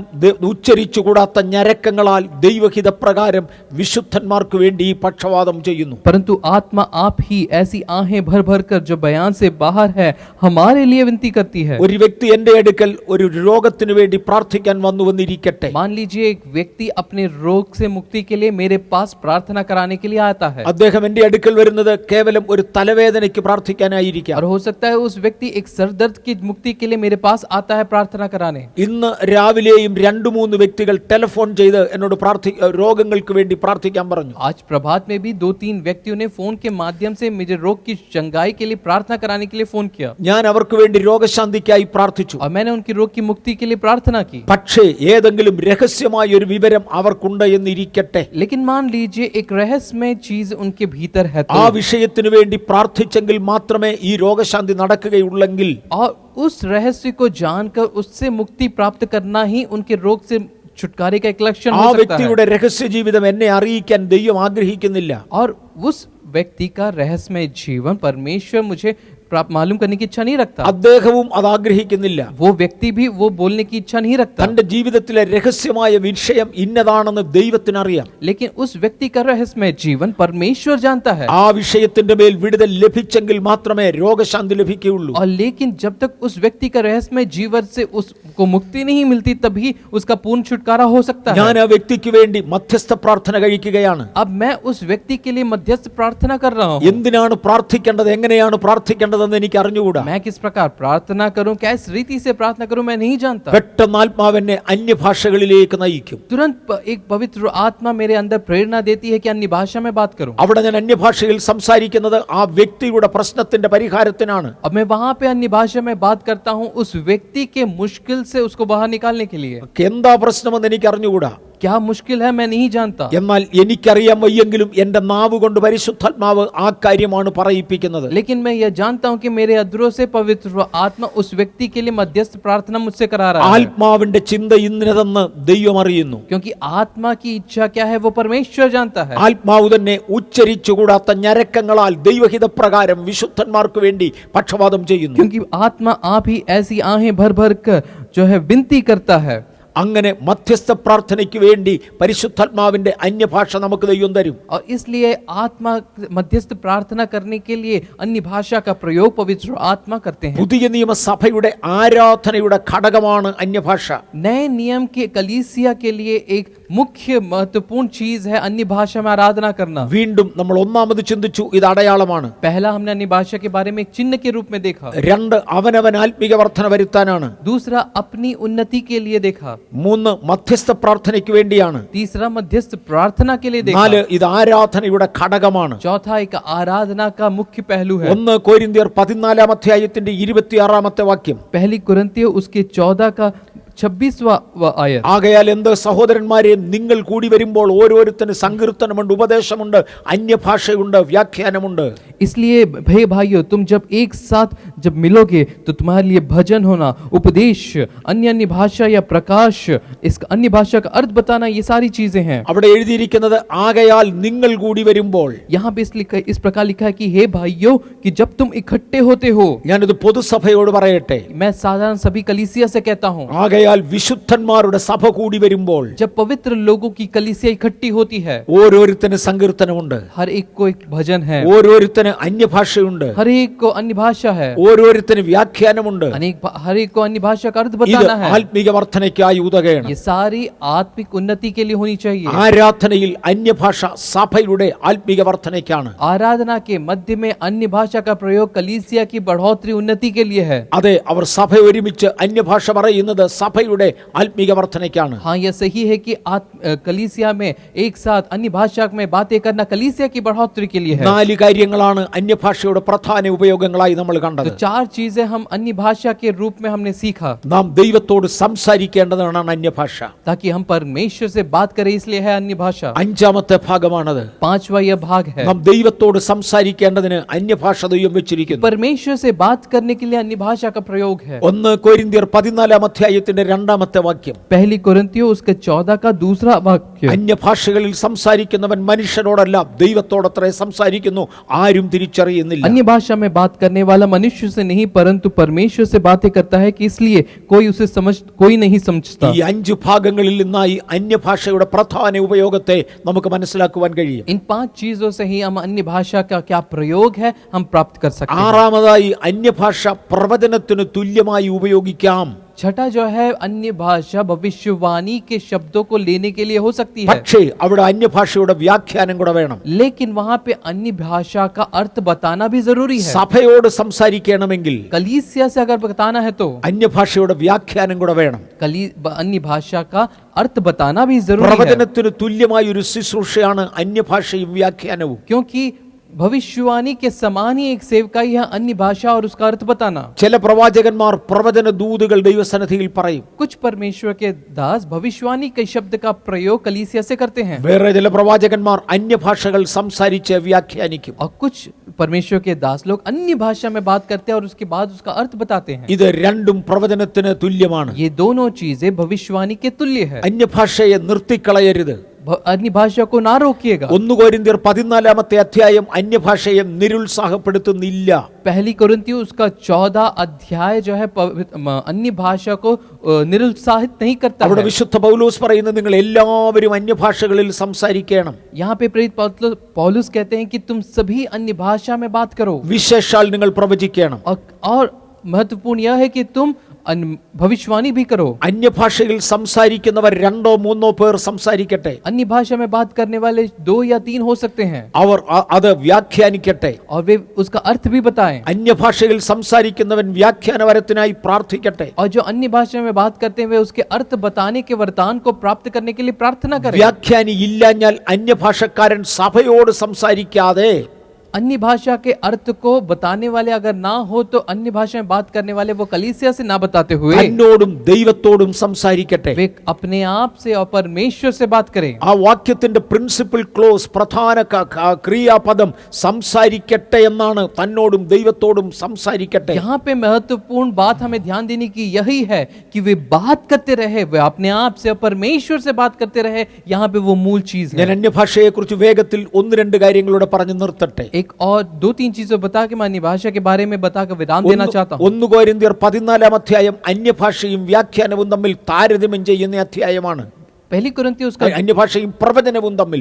ഉച്ചരിച്ചുകൂടാത്ത ഞരക്കങ്ങളാൽ ദൈവഹിത പ്രകാരം വിശുദ്ധന്മാർക്ക് വേണ്ടി പക്ഷവാദം ചെയ്യുന്നു. परंतु आत्मा आप ही ऐसी आहें भर भर कर जो बयान से बाहर है हमारे लिए विनती करती है। ഒരു വ്യക്തി എന്റെ അടുക്കൽ ഒരു രോഗത്തിന് വേണ്ടി പ്രാർത്ഥിക്കാൻ വന്നിരിക്കട്ടെ. मान लीजिए एक व्यक्ति अपने रोग से मुक्ति के लिए मेरे पास प्रार्थना कराने के लिए आता है, അദ്ദേഹം എന്റെ അടുക്കൽ വരുന്നത് കേവലം ഒരു തലവേദനയ്ക്ക് പ്രാർത്ഥിക്കാനായിരിക്കാം. और हो सकता है उस व्यक्ति एक सर दर्द की मुक्ति के लिए मेरे पास आता है प्रार्थना कराने। ഇന്ന് രാവിലെയും 2-3 വ്യക്തികൾ ടെലിഫോൺ ചെയ്ത് എന്നോട് രോഗങ്ങൾക്ക് വേണ്ടി പ്രാർത്ഥിക്കാൻ പറഞ്ഞു. आज प्रभात में भी 2-3 व्यक्तियों ने फोन के माध्यम से मुझे रोग की चंगाई के लिए प्रार्थना कराने के लिए फोन किया, ഞാൻ അവർക്ക് വേണ്ടി രോഗശാന്തിക്കായി പ്രാർത്ഥിച്ചു. और मैंने उनकी रोग की मुक्ति के लिए प्रार्थना की। പക്ഷേ ഏതെങ്കിലും രഹസ്യമായ ഒരു വിവരം അവർക്കുണ്ട് എന്നിരിക്കട്ടെ, लेकिन मान लीजिए एक रहस्यमय चीज उनके भीतर है, ആ വിഷയത്തിന് വേണ്ടി പ്രാർത്ഥിച്ചെങ്കിൽ മാത്രമേ ഈ രോഗശാന്തി നടക്കുകയുള്ളെങ്കിൽ और उस रहस्य को जानकर उससे मुक्ति प्राप्त करना ही उनके रोग से छुटकारे का एक लक्षण ആ हो सकता है। വ്യക്തിയുടെ രഹസ്യ ജീവിതം എന്നെ അറിയിക്കാൻ ദൈവം ആഗ്രഹിക്കുന്നില്ല. और उस व्यक्ति का रहस्यमय जीवन परमेश्वर मुझे मालूम करने की इच्छा नहीं रखता। അദ്ദേഹവും അത് ആഗ്രഹിക്കുന്നില്ല. वो व्यक्ति भी वो बोलने की इच्छा नहीं रखता, തന്റെ ജീവിതത്തിലെ രഹസ്യമായ വിഷയം ഇന്നതാണെന്ന് ദൈവത്തിന് അറിയാം. लेकिन उस व्यक्ति का रहस्यमय जीवन परमेश्वर जानता है। ആ വിഷയത്തിന്റെ മേൽ വിടുതൽ ലഭിച്ചെങ്കിൽ മാത്രമേ രോഗശാന്തി ലഭിക്കുകയുള്ളൂ. और लेकिन जब तक उस व्यक्ति का रहस्यमय जीवन से उसको मुक्ति नहीं मिलती तभी उसका पूर्ण छुटकारा हो सकता ഞാൻ है। ആ വ്യക്തിക്ക് വേണ്ടി മധ്യസ്ഥ പ്രാർത്ഥന കഴിക്കുകയാണ്. अब मैं उस व्यक्ति के लिए मध्यस्थ प्रार्थना कर रहा हूँ। എന്തിനാണ് പ്രാർത്ഥിക്കേണ്ടത്, എങ്ങനെയാണ് പ്രാർത്ഥിക്കേണ്ടതെന്ന് എനിക്ക് അറിഞ്ഞുകൂടാ. मैं किस प्रकार प्रार्थना करूं, किस रीति से प्रार्थना करूं, मैं नहीं जानता। പെട്ടെന്ന് ആത്മാവ് എന്നെ അന്യഭാഷകളിലേക്ക് നയിക്കും. तुरंत एक पवित्र आत्मा मेरे अंदर प्रेरणा देती है कि अन्य भाषा में बात करूं। അവിടെ ഞാൻ അന്യഭാഷയിൽ സംസാരിക്കുന്നത് ആ വ്യക്തിയുടെ പ്രശ്നത്തിന്റെ പരിഹാരത്തിനാണ്. अब मैं वहां पे अन्य भाषा में बात करता हूं उस व्यक्ति के मुश्किल से उसको बाहर निकालने के लिए। എന്താ പ്രശ്നമെന്ന് എനിക്ക് അറിഞ്ഞുകൂടാ. क्या मुश्किल है मैं नहीं जानता, എന്നാൽ എനിക്കറിയാൻ വയ്യെങ്കിലും എന്റെ നാവ് കൊണ്ട് പരിശുദ്ധാത്മാവ് ആ കാര്യമാണ് പറയിപ്പിക്കുന്നത്. लेकिन मैं यह जानता हूं कि मेरे अधरों से पवित्र आत्मा उस व्यक्ति के लिए मध्यस्थ प्रार्थना मुझसे करा रहा है। ആത്മാവിന്റെ ചിന്ത ഇന്നതെന്ന് ദൈവം അറിയുന്നു. क्योंकि आत्मा की इच्छा क्या है वो परमेश्वर जानता है। ആത്മാവ് തന്നെ ഉച്ചരിച്ചുകൂടാത്ത ഞരക്കങ്ങളാൽ ദൈവഹിത പ്രകാരം വിശുദ്ധന്മാർക്ക് വേണ്ടി പക്ഷവാദം ചെയ്യുന്നു. क्योंकि आत्मा आप ही ऐसी आहें भर भर कर जो है विनती करता है। അങ്ങനെ മധ്യസ്ഥ പ്രാർത്ഥനയ്ക്ക് വേണ്ടി പരിശുദ്ധാത്മാവിന്റെ അന്യഭാഷ നമുക്ക് ദൈവം തരും. और इसलिए आत्मा मध्यस्थ प्रार्थना करने के लिए अन्य भाषा का प्रयोग पवित्र आत्मा करते हैं। പുതിയ നിയമസഭയുടെ ആരാധനയുടെ ഘടകമാണ് അന്യഭാഷ. नए नियम के कलीसिया के लिए एक मुख्य महत्वपूर्ण चीज है अन्य भाषा में आराधना करना। വീണ്ടും നമ്മൾ ഒന്നാമത് ചിന്തിച്ചു ഇത് അടയാളമാണ്. पहला हमने अन्य भाषा के बारे में एक चिन्ह के रूप में देखा। രണ്ട് അവനവൻ ആത്മീക വർധന വരുത്താനാണ്. दूसरा अपनी उन्नति के लिए देखा। മൂന്ന് മധ്യസ്ഥ പ്രാർത്ഥനയ്ക്ക് വേണ്ടിയാണ്. तीसरा मध्यस्थ प्रार्थना के लिए देखा। നാല് ഇത് ആരാധനയുടെ ഘടകമാണ്. चौथा एक आराधना का मुख्य पहलू है। 1 കൊരിന്ത്യർ 14 അധ്യായത്തിന്റെ 26 വാക്യം. पहली कुरिन्थियों उसके 14 का 26वां आयत। ആകയാൽ എന്ത് സഹോദരന്മാരെ, നിങ്ങൾ കൂടി വരുമ്പോൾ ഓരോരുത്തന് സങ്കീർത്തനമുണ്ട്, ഉപദേശമുണ്ട്, അന്യഭാഷയുണ്ട്, വ്യാഖ്യാനമുണ്ട്. इसलिए भाइयों, तुम जब एक साथ जब मिलोगे तो तुम्हारे लिए भजन होना, उपदेश, अन्य अन्य भाषा या प्रकाश, इस अन्य भाषा का अर्थ बताना, ये सारी चीजें हैं। അവിടെ എഴുതിയിരിക്കുന്നത് ആകയാൽ നിങ്ങൾ കൂടി വരുമ്പോൾ. यहाँ पे इस प्रकार लिखा है कि हे भाइयों, कि जब तुम इकट्ठे होते हो। ഞാനിത് പൊതുസഭയോട് പറയട്ടെ. मैं साधारण सभी कलीसिया से कहता हूँ। ആകയാൽ വിശുദ്ധന്മാരുടെ സഭ കൂടി വരുമ്പോൾ, जब पवित्र लोगों की कलीसिया इकट्ठी होती है, ഓരോരുത്തന് സങ്കീർത്തനമുണ്ട്, हर एक को एक भजन है, ഓരോരുത്തന് അന്യഭാഷയുണ്ട്, हर एक को अन्य भाषा है, ഓരോരുത്തന് വ്യാഖ്യാനമുണ്ട്. हर एक को अन्य भाषा का अर्थ ഇത് बताना है। ആത്മീക വർധനയ്ക്കായി ഉതകയാണ്. ये सारी आत्मिक उन्नति के लिए होनी चाहिए। ആരാധനയിൽ അന്യഭാഷ സഭയുടെ ആത്മീക വർധനയ്ക്കാണ്. आराधना के मध्य में अन्य भाषा का प्रयोग कलीसिया की बढ़ोतरी उन्नति के लिए है। അതെ, അവർ സഭ ഒരുമിച്ച് അന്യഭാഷ പറയുന്നത് സഭയുടെ ആത്മീക വർധനയ്ക്കാണ്. हाँ, यह सही है कि कलीसिया में एक साथ अन्य भाषा में बातें करना कलीसिया की बढ़ोतरी के लिए है। 4 കാര്യങ്ങളാണ് അന്യഭാഷയുടെ പ്രധാന ഉപയോഗങ്ങളായി നമ്മൾ കണ്ടത്. तो 4 चीजें हम अन्य भाषा के रूप में हमने सीखा। നാം ദൈവത്തോട് സംസാരിക്കേണ്ടതാണ് അന്യഭാഷ. ताकि हम परमेश्वर से बात करें, इसलिए है अन्य भाषा। 5ാമത്തെ ഭാഗമാണത്. 5वां यह भाग है। നാം ദൈവത്തോട് സംസാരിക്കേണ്ടതിന് അന്യഭാഷ ദൈവം വെച്ചിരിക്കുന്നു. परमेश्वर से बात करने के लिए अन्य भाषा का प्रयोग है। 1 കൊരിന്ത്യർ 14 അധ്യായത്തിന്റെ 2ാമത്തെ വാക്യം. पहली कुरिन्थियों उसके 14 का दूसरा वाक्य। അന്യഭാഷകളിൽ സംസാരിക്കുന്നവൻ മനുഷ്യരോടല്ല ദൈവത്തോടത്രേ സംസാരിക്കുന്നു, ആരും തിരിച്ചറിയുന്നില്ല. अन्य भाषा में बात करने वाला मनुष्य से नहीं परंतु परमेश्वर से बातें करता है, कि इसलिए कोई नहीं समझता। ഈ 5 ഭാഗങ്ങളിൽ നിന്നായി അന്യഭാഷയുടെ പ്രധാന ഉപയോഗത്തെ നമുക്ക് മനസ്സിലാക്കുവാൻ കഴിയും. इन 5 चीजों से ही हम अन्य भाषा का क्या प्रयोग है हम प्राप्त कर सकते हैं। 6ാമതായി അന്യഭാഷ പ്രവചനത്തിന് തുല്യമായി ഉപയോഗിക്കാം. छठा जो है अन्य भाषा भविष्यवाणी के शब्दों को लेने के लिए हो सकती है, പക്ഷേ അവിടെ അന്യഭാഷയുടെ വ്യാഖ്യാനം കൂടെ വേണം. लेकिन वहाँ पे अन्य भाषा का अर्थ बताना भी जरूरी है। സഭയോട് സംസാരിക്കണമെങ്കിൽ कलीसिया से अगर बताना है तो അന്യഭാഷയുടെ വ്യാഖ്യാനം കൂടെ വേണം. अन्य भाषा का अर्थ बताना भी जरूरी है, പ്രവചനത്തിന് തുല്യമായ ഒരു ശുശ്രൂഷയാണ് അന്യഭാഷയും വ്യാഖ്യാനവും. क्योंकि भविष्यवाणी के समान ही एक सेवकाई है अन्य भाषा और उसका अर्थ बताना। ചില പ്രവാചകന്മാർ പ്രവചന ദൂതുകൾ ദൈവസന്നിധിയിൽ പറയും. कुछ परमेश्वर के दास भविष्यवाणी के शब्द का प्रयोग कलीसिया से करते हैं, വേറെ ചില പ്രവാചകന്മാർ അന്യഭാഷകൾ സംസാരിച്ച് വ്യാഖ്യാനിക്കും. और कुछ परमेश्वर के दास लोग अन्य भाषा में बात करते हैं और उसके बाद उसका अर्थ बताते हैं। ഇത് രണ്ടും പ്രവചനത്തിന് തുല്യമാണ്. ये दोनों चीजें भविष्यवाणी के तुल्य है। അന്യഭാഷയെ നിർത്തിക്കളയരുത്. अन्य भाषा को ना रोकिएगा। 1 കൊരിന്ത്യർ 14 അധ്യായം അന്യഭാഷയെ നിരുത്സാഹപ്പെടുത്തുന്നില്ല. पहली कुरिन्थियों उसका 14 अध्याय जो है अन्य भाषा को निरुत्साहित नहीं करता അവിടെ है। വിശുദ്ധ പൗലോസ് പറയുന്നത് നിങ്ങൾ എല്ലാവരും അന്യഭാഷകളിൽ സംസാരിക്കണം. यहाँ पे प्रेरित पौलुस कहते हैं कि तुम सभी अन्य भाषा में बात करो, വിശേഷാൽ നിങ്ങൾ പ്രവചിക്കണം. और महत्वपूर्ण यह है कि तुम भविष्यवाणी भी करो। അന്യഭാഷയിൽ സംസാരിക്കുന്നവർ 2-3 പേർ സംസാരിക്കട്ടെ. अन्य भाषा में बात करने वाले 2 या 3 हो सकते हैं, അവർ അത് വ്യാഖ്യാനിക്കട്ടെ. और वे उसका अर्थ भी बताएं। അന്യഭാഷയിൽ സംസാരിക്കുന്നവൻ വ്യാഖ്യാനവരത്തിനായി പ്രാർത്ഥിക്കട്ടെ. और जो अन्य भाषा में बात करते हैं वे उसके अर्थ बताने के वरदान को प्राप्त करने के लिए प्रार्थना करें। വ്യാഖ്യാനി ഇല്ലാഞ്ഞാൽ അന്യഭാഷക്കാരൻ സഭയോട് സംസാരിക്കാതെ अन्य भाषा के अर्थ को बताने वाले अगर ना हो तो अन्य भाषा में बात करने वाले वो कलीसिया से ना बताते हुए തന്നോടും ദൈവത്തോടും സംസാരിക്കട്ടെ. वे अपने आप से और परमेश्वर से बात करें। ആ വാക്യത്തിന്റെ പ്രിൻസിപ്പൽ ക്ലോസ്, പ്രധാന ക്രിയാപദം സംസാരിക്കട്ടെ എന്നാണ്. തന്നോടും ദൈവത്തോടും സംസാരിക്കട്ടെ. यहाँ पे महत्वपूर्ण बात हमें ध्यान देने की यही है कि वे बात करते रहे, वे अपने आप से और परमेश्वर से बात करते रहे। यहाँ पे वो मूल चीज ഞാൻ है। അന്യഭാഷയെ കുറിച്ച് വേഗത്തിൽ 1-2 കാര്യങ്ങളൂടെ പറഞ്ഞു നിർത്തട്ടെ. एक और 2-3 चीजें बता के मैं अन्य भाषा के बारे में बताकर विराम देना चाहता हूँ। 1 കൊരിന്ത്യർ 14 അധ്യായം അന്യഭാഷയും വ്യാഖ്യാനവും തമ്മിൽ താരതമ്യം ചെയ്യുന്ന അധ്യായമാണ്. पहली कुरिन्थियों उसका അന്യഭാഷയും പ്രവചനവും തമ്മിൽ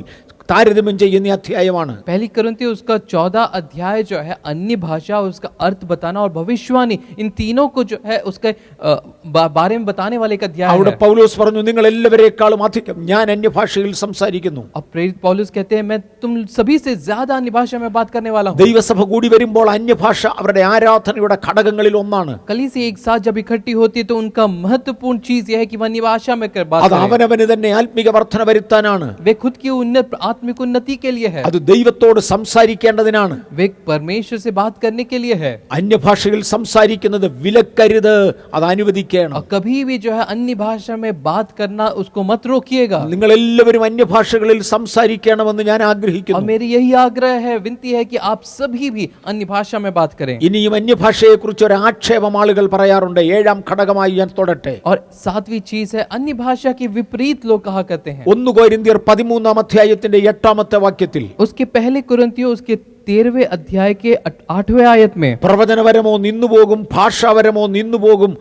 താരതമ്യം ചെയ്യുന്ന അധ്യായമാണ്. पहली कुरिन्थियों उसका 14 अध्याय जो है अन्य भाषा और उसका अर्थ बताना और भविष्यवाणी इन तीनों को जो है उसके बारे में बताने वाले एक अध्याय അവിടെ है। പൗലോസ് പറഞ്ഞു, നിങ്ങൾ എല്ലാവരെക്കാളും അധികം ഞാൻ അന്യഭാഷയിൽ സംസാരിക്കുന്നു. अब प्रेरित पौलुस कहते हैं मैं तुम सभी से ज्यादा अन्य भाषा में बात करने वाला हूँ। ദൈവസഭ കൂടി വരുമ്പോൾ അന്യഭാഷ അവരുടെ ആരാധനയുടെ ഘടകങ്ങളിൽ ഒന്നാണ്. कलीसिया एक साथ जब इकट्ठी होती है तो उनका महत्वपूर्ण चीज यह है कि वह अन्य भाषा में बात അത് करें। അവനവന് തന്നെ ആത്മീക വർധന വരുത്താനാണ്. वे खुद की आत्मिक उन्नति के लिए है, അത് ദൈവത്തോട് സംസാരിക്കേണ്ടതിനാണ്. वे परमेश्वर से बात करने के लिए है। അന്യഭാഷയിൽ സംസാരിക്കുന്നത് വിലക്കരുത്, അത് അനുവദിക്കണം. और कभी भी जो है अन्य भाषा में बात करना उसको मत रोकिएगा। നിങ്ങൾ എല്ലാവരും അന്യഭാഷകളിൽ സംസാരിക്കണമെന്ന് ഞാൻ और ആഗ്രഹിക്കുന്നു. मेरी यही आग्रह है, विनती है कि आप सभी भी अन्य भाषा में बात करें। ഇനിയും അന്യഭാഷയെ കുറിച്ച് ഒരു ആക്ഷേപം ആളുകൾ പറയാറുണ്ട്. 7ാം ഘടകമായി ഞാൻ തൊടട്ടെ. और 7वीं चीज है अन्य भाषा के विपरीत लोग कहा करते हैं। 1 കൊരിന്ത്യർ 13-ാം അധ്യായത്തിന്റെ 8ാമത്തെ വാക്യത്തിൽ उसके पहले कुरिन्थियों उसके 13वें अध्याय के 8वें आयत में പ്രവചനപരമോ നിന്നുപോകും, ഭാഷാപരമോ നിന്നുപോകും,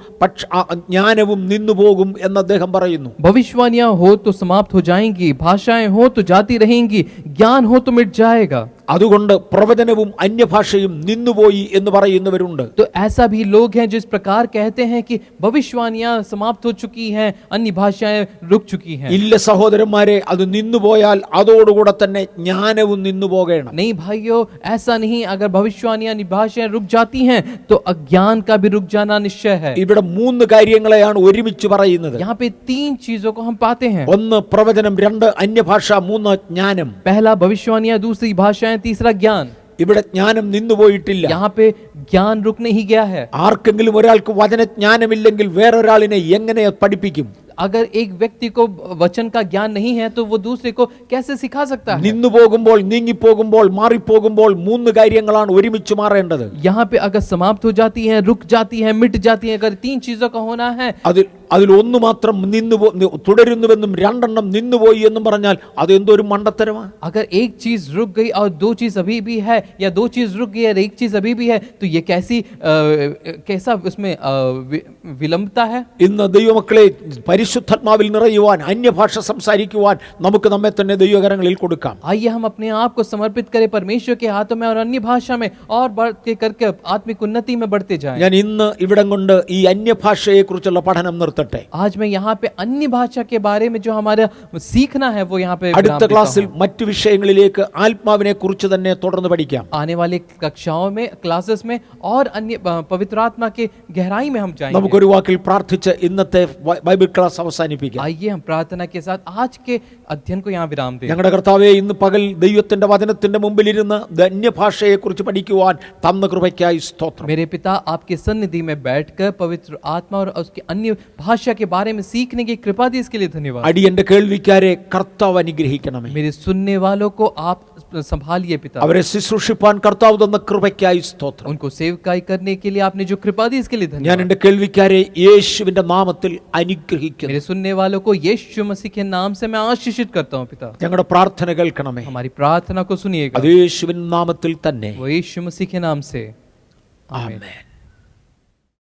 ജ്ഞാനവും നിന്നുപോകും എന്ന് അദ്ദേഹം പറയുന്നു. भविष्यवाणियां हो तो समाप्त हो जाएंगी, भाषाएं हो तो जाती रहेंगी, ज्ञान हो तो मिट जाएगा। അതുകൊണ്ട് പ്രവചനവും അന്യഭാഷയും നിന്നുപോയി എന്ന് പറയുന്നവരുണ്ട്. तो ऐसा भी लोग हैं जो इस प्रकार कहते हैं कि भविष्यवाणियां समाप्त हो चुकी हैं, अन्य भाषाएं रुक चुकी हैं। ഇല്ല സഹോദരന്മാരെ, അത് നിന്നുപോയാൽ അതോടുകൂടെ തന്നെ ജ്ഞാനവും നിന്നുപോകണം. नहीं भाइयों, ऐसा नहीं। अगर भविष्यवाणियां अन्य भाषाएं रुक जाती हैं तो अज्ञान का भी रुक जाना निश्चय है। ഇവിടെ 3 കാര്യങ്ങളെയാണ് ഒരുമിച്ച് പറയുന്നത്. यहाँ पे 3 चीजों को हम पाते हैं। 1 പ്രവചനം, 2 അന്യഭാഷ, 3 ജ്ഞാനം. पहला भविष्यवाणियां, दूसरी भाषाएं, तीसरा ज्ञान। ഇവിടെ ജ്ഞാനം നിന്നുപോയിട്ടില്ല. यहाँ पे ज्ञान रुक नहीं गया है। ആർക്കെങ്കിലും ഒരാൾക്ക് വചനജ്ഞാനമില്ലെങ്കിൽ വേറൊരാളിനെ എങ്ങനെ പഠിപ്പിക്കും? अगर एक व्यक्ति को वचन का ज्ञान नहीं है तो वो दूसरे को कैसे सिखा सकता है? നിന്നുപോകുമ്പോൾ, നീങ്ങിപ്പോകുമ്പോൾ, മാറിപ്പോകുമ്പോൾ 3 കാര്യങ്ങളാണ് ഒരുമിച്ച് മാറേണ്ടത്. यहाँ पे अगर समाप्त हो जाती है, रुक जाती है, मिट जाती है, अगर 3 चीजों का होना है, അതിൽ ഒന്ന് മാത്രം തുടരുന്നുവെന്നും 2 എണ്ണം നിന്നുപോയി എന്നും പറഞ്ഞാൽ അത് എന്തൊരു മണ്ടത്തരമാണ്. अगर एक चीज रुक गई और 2 चीज अभी भी है, या 2 चीज रुक गई और 1 चीज अभी भी है, तो ये कैसा उसमें विलंबता है? ഇന്ന് ദൈവമക്കളെ പരിശുദ്ധാത്മാവിൽ നിറയുവാൻ, അന്യഭാഷ സംസാരിക്കുവാൻ നമുക്ക് നമ്മെ തന്നെ ദൈവകരങ്ങളിൽ കൊടുക്കാം. आइए हम अपने आप को समर्पित करें परमेश्वर के हाथों में और अन्य भाषा में और बढ़ के करके आत्मिक उन्नति में बढ़ते जाएं। ഞാൻ ഇന്ന് ഇവിടം കൊണ്ട് ഈ അന്യഭാഷയെ കുറിച്ചുള്ള പഠനം നിർത്തട്ടെ. आज मैं यहाँ पे अन्य भाषा के बारे में जो हमारा सीखना है वो यहाँ पे അടുത്ത ക്ലാസ്സിൽ മറ്റു വിഷയങ്ങളിലേക്ക് ആത്മാവിനെ കുറിച്ച് തന്നെ തുടർന്ന് പഠിക്കാം. आने वाले कक्षाओं में, क्लासेस में और अन्य पवित्र आत्मा के गहराई में हम जाएंगे। നമുക്കൊരു വാക്കിൽ പ്രാർത്ഥിച്ച് ഇന്നത്തെ ബൈബിൾ ക്ലാസ് അവസാനിപ്പിക്കാം. आइए हम प्रार्थना के साथ आज के अध्ययन को यहाँ विराम दें। ഞങ്ങളുടെ കർത്താവേ, ഇന്ന് പകൽ ദൈവത്തിന്റെ വചനത്തിന്റെ മുമ്പിലിരുന്ന് അന്യഭാഷയെ കുറിച്ച് പഠിക്കുവാൻ തന്ന കൃപയ്ക്കായി സ്തോത്രം. मेरे पिता, आपके सन्निधि में बैठकर पवित्र आत्मा और उसके अन्य भाषा के बारे में सीखने की कृपा दी, इसके लिए धन्यवाद। അടിയന്റെ കേൾവിക്കാരെ കർത്താവ് അനുഗ്രഹിക്കണമേ. मेरे सुनने वालों को आप संभालिए पिता। അവരെ ശുശ്രൂഷിപ്പാൻ കർത്താവ് തന്ന കൃപയ്ക്കായി സ്തോത്രം. उनको सेवकाई करने के लिए आपने जो कृपा दी, इसके लिए ഞാൻ धन्यवाद। എന്റെ കേൾവിക്കാരെ യേശുവിന്റെ നാമത്തിൽ അനുഗ്രഹിക്കുന്നു. मेरे सुनने वालों को यीशु मसीह के नाम से मैं आशीषित करता हूँ पिता। ഞങ്ങളുടെ പ്രാർത്ഥന കേൾക്കണമേ. हमारी प्रार्थना को सुनिएगा, അത് യേശുവിൻ നാമത്തിൽ തന്നെ. वो यीशु मसीह के नाम से। आमीन। ആമേൻ.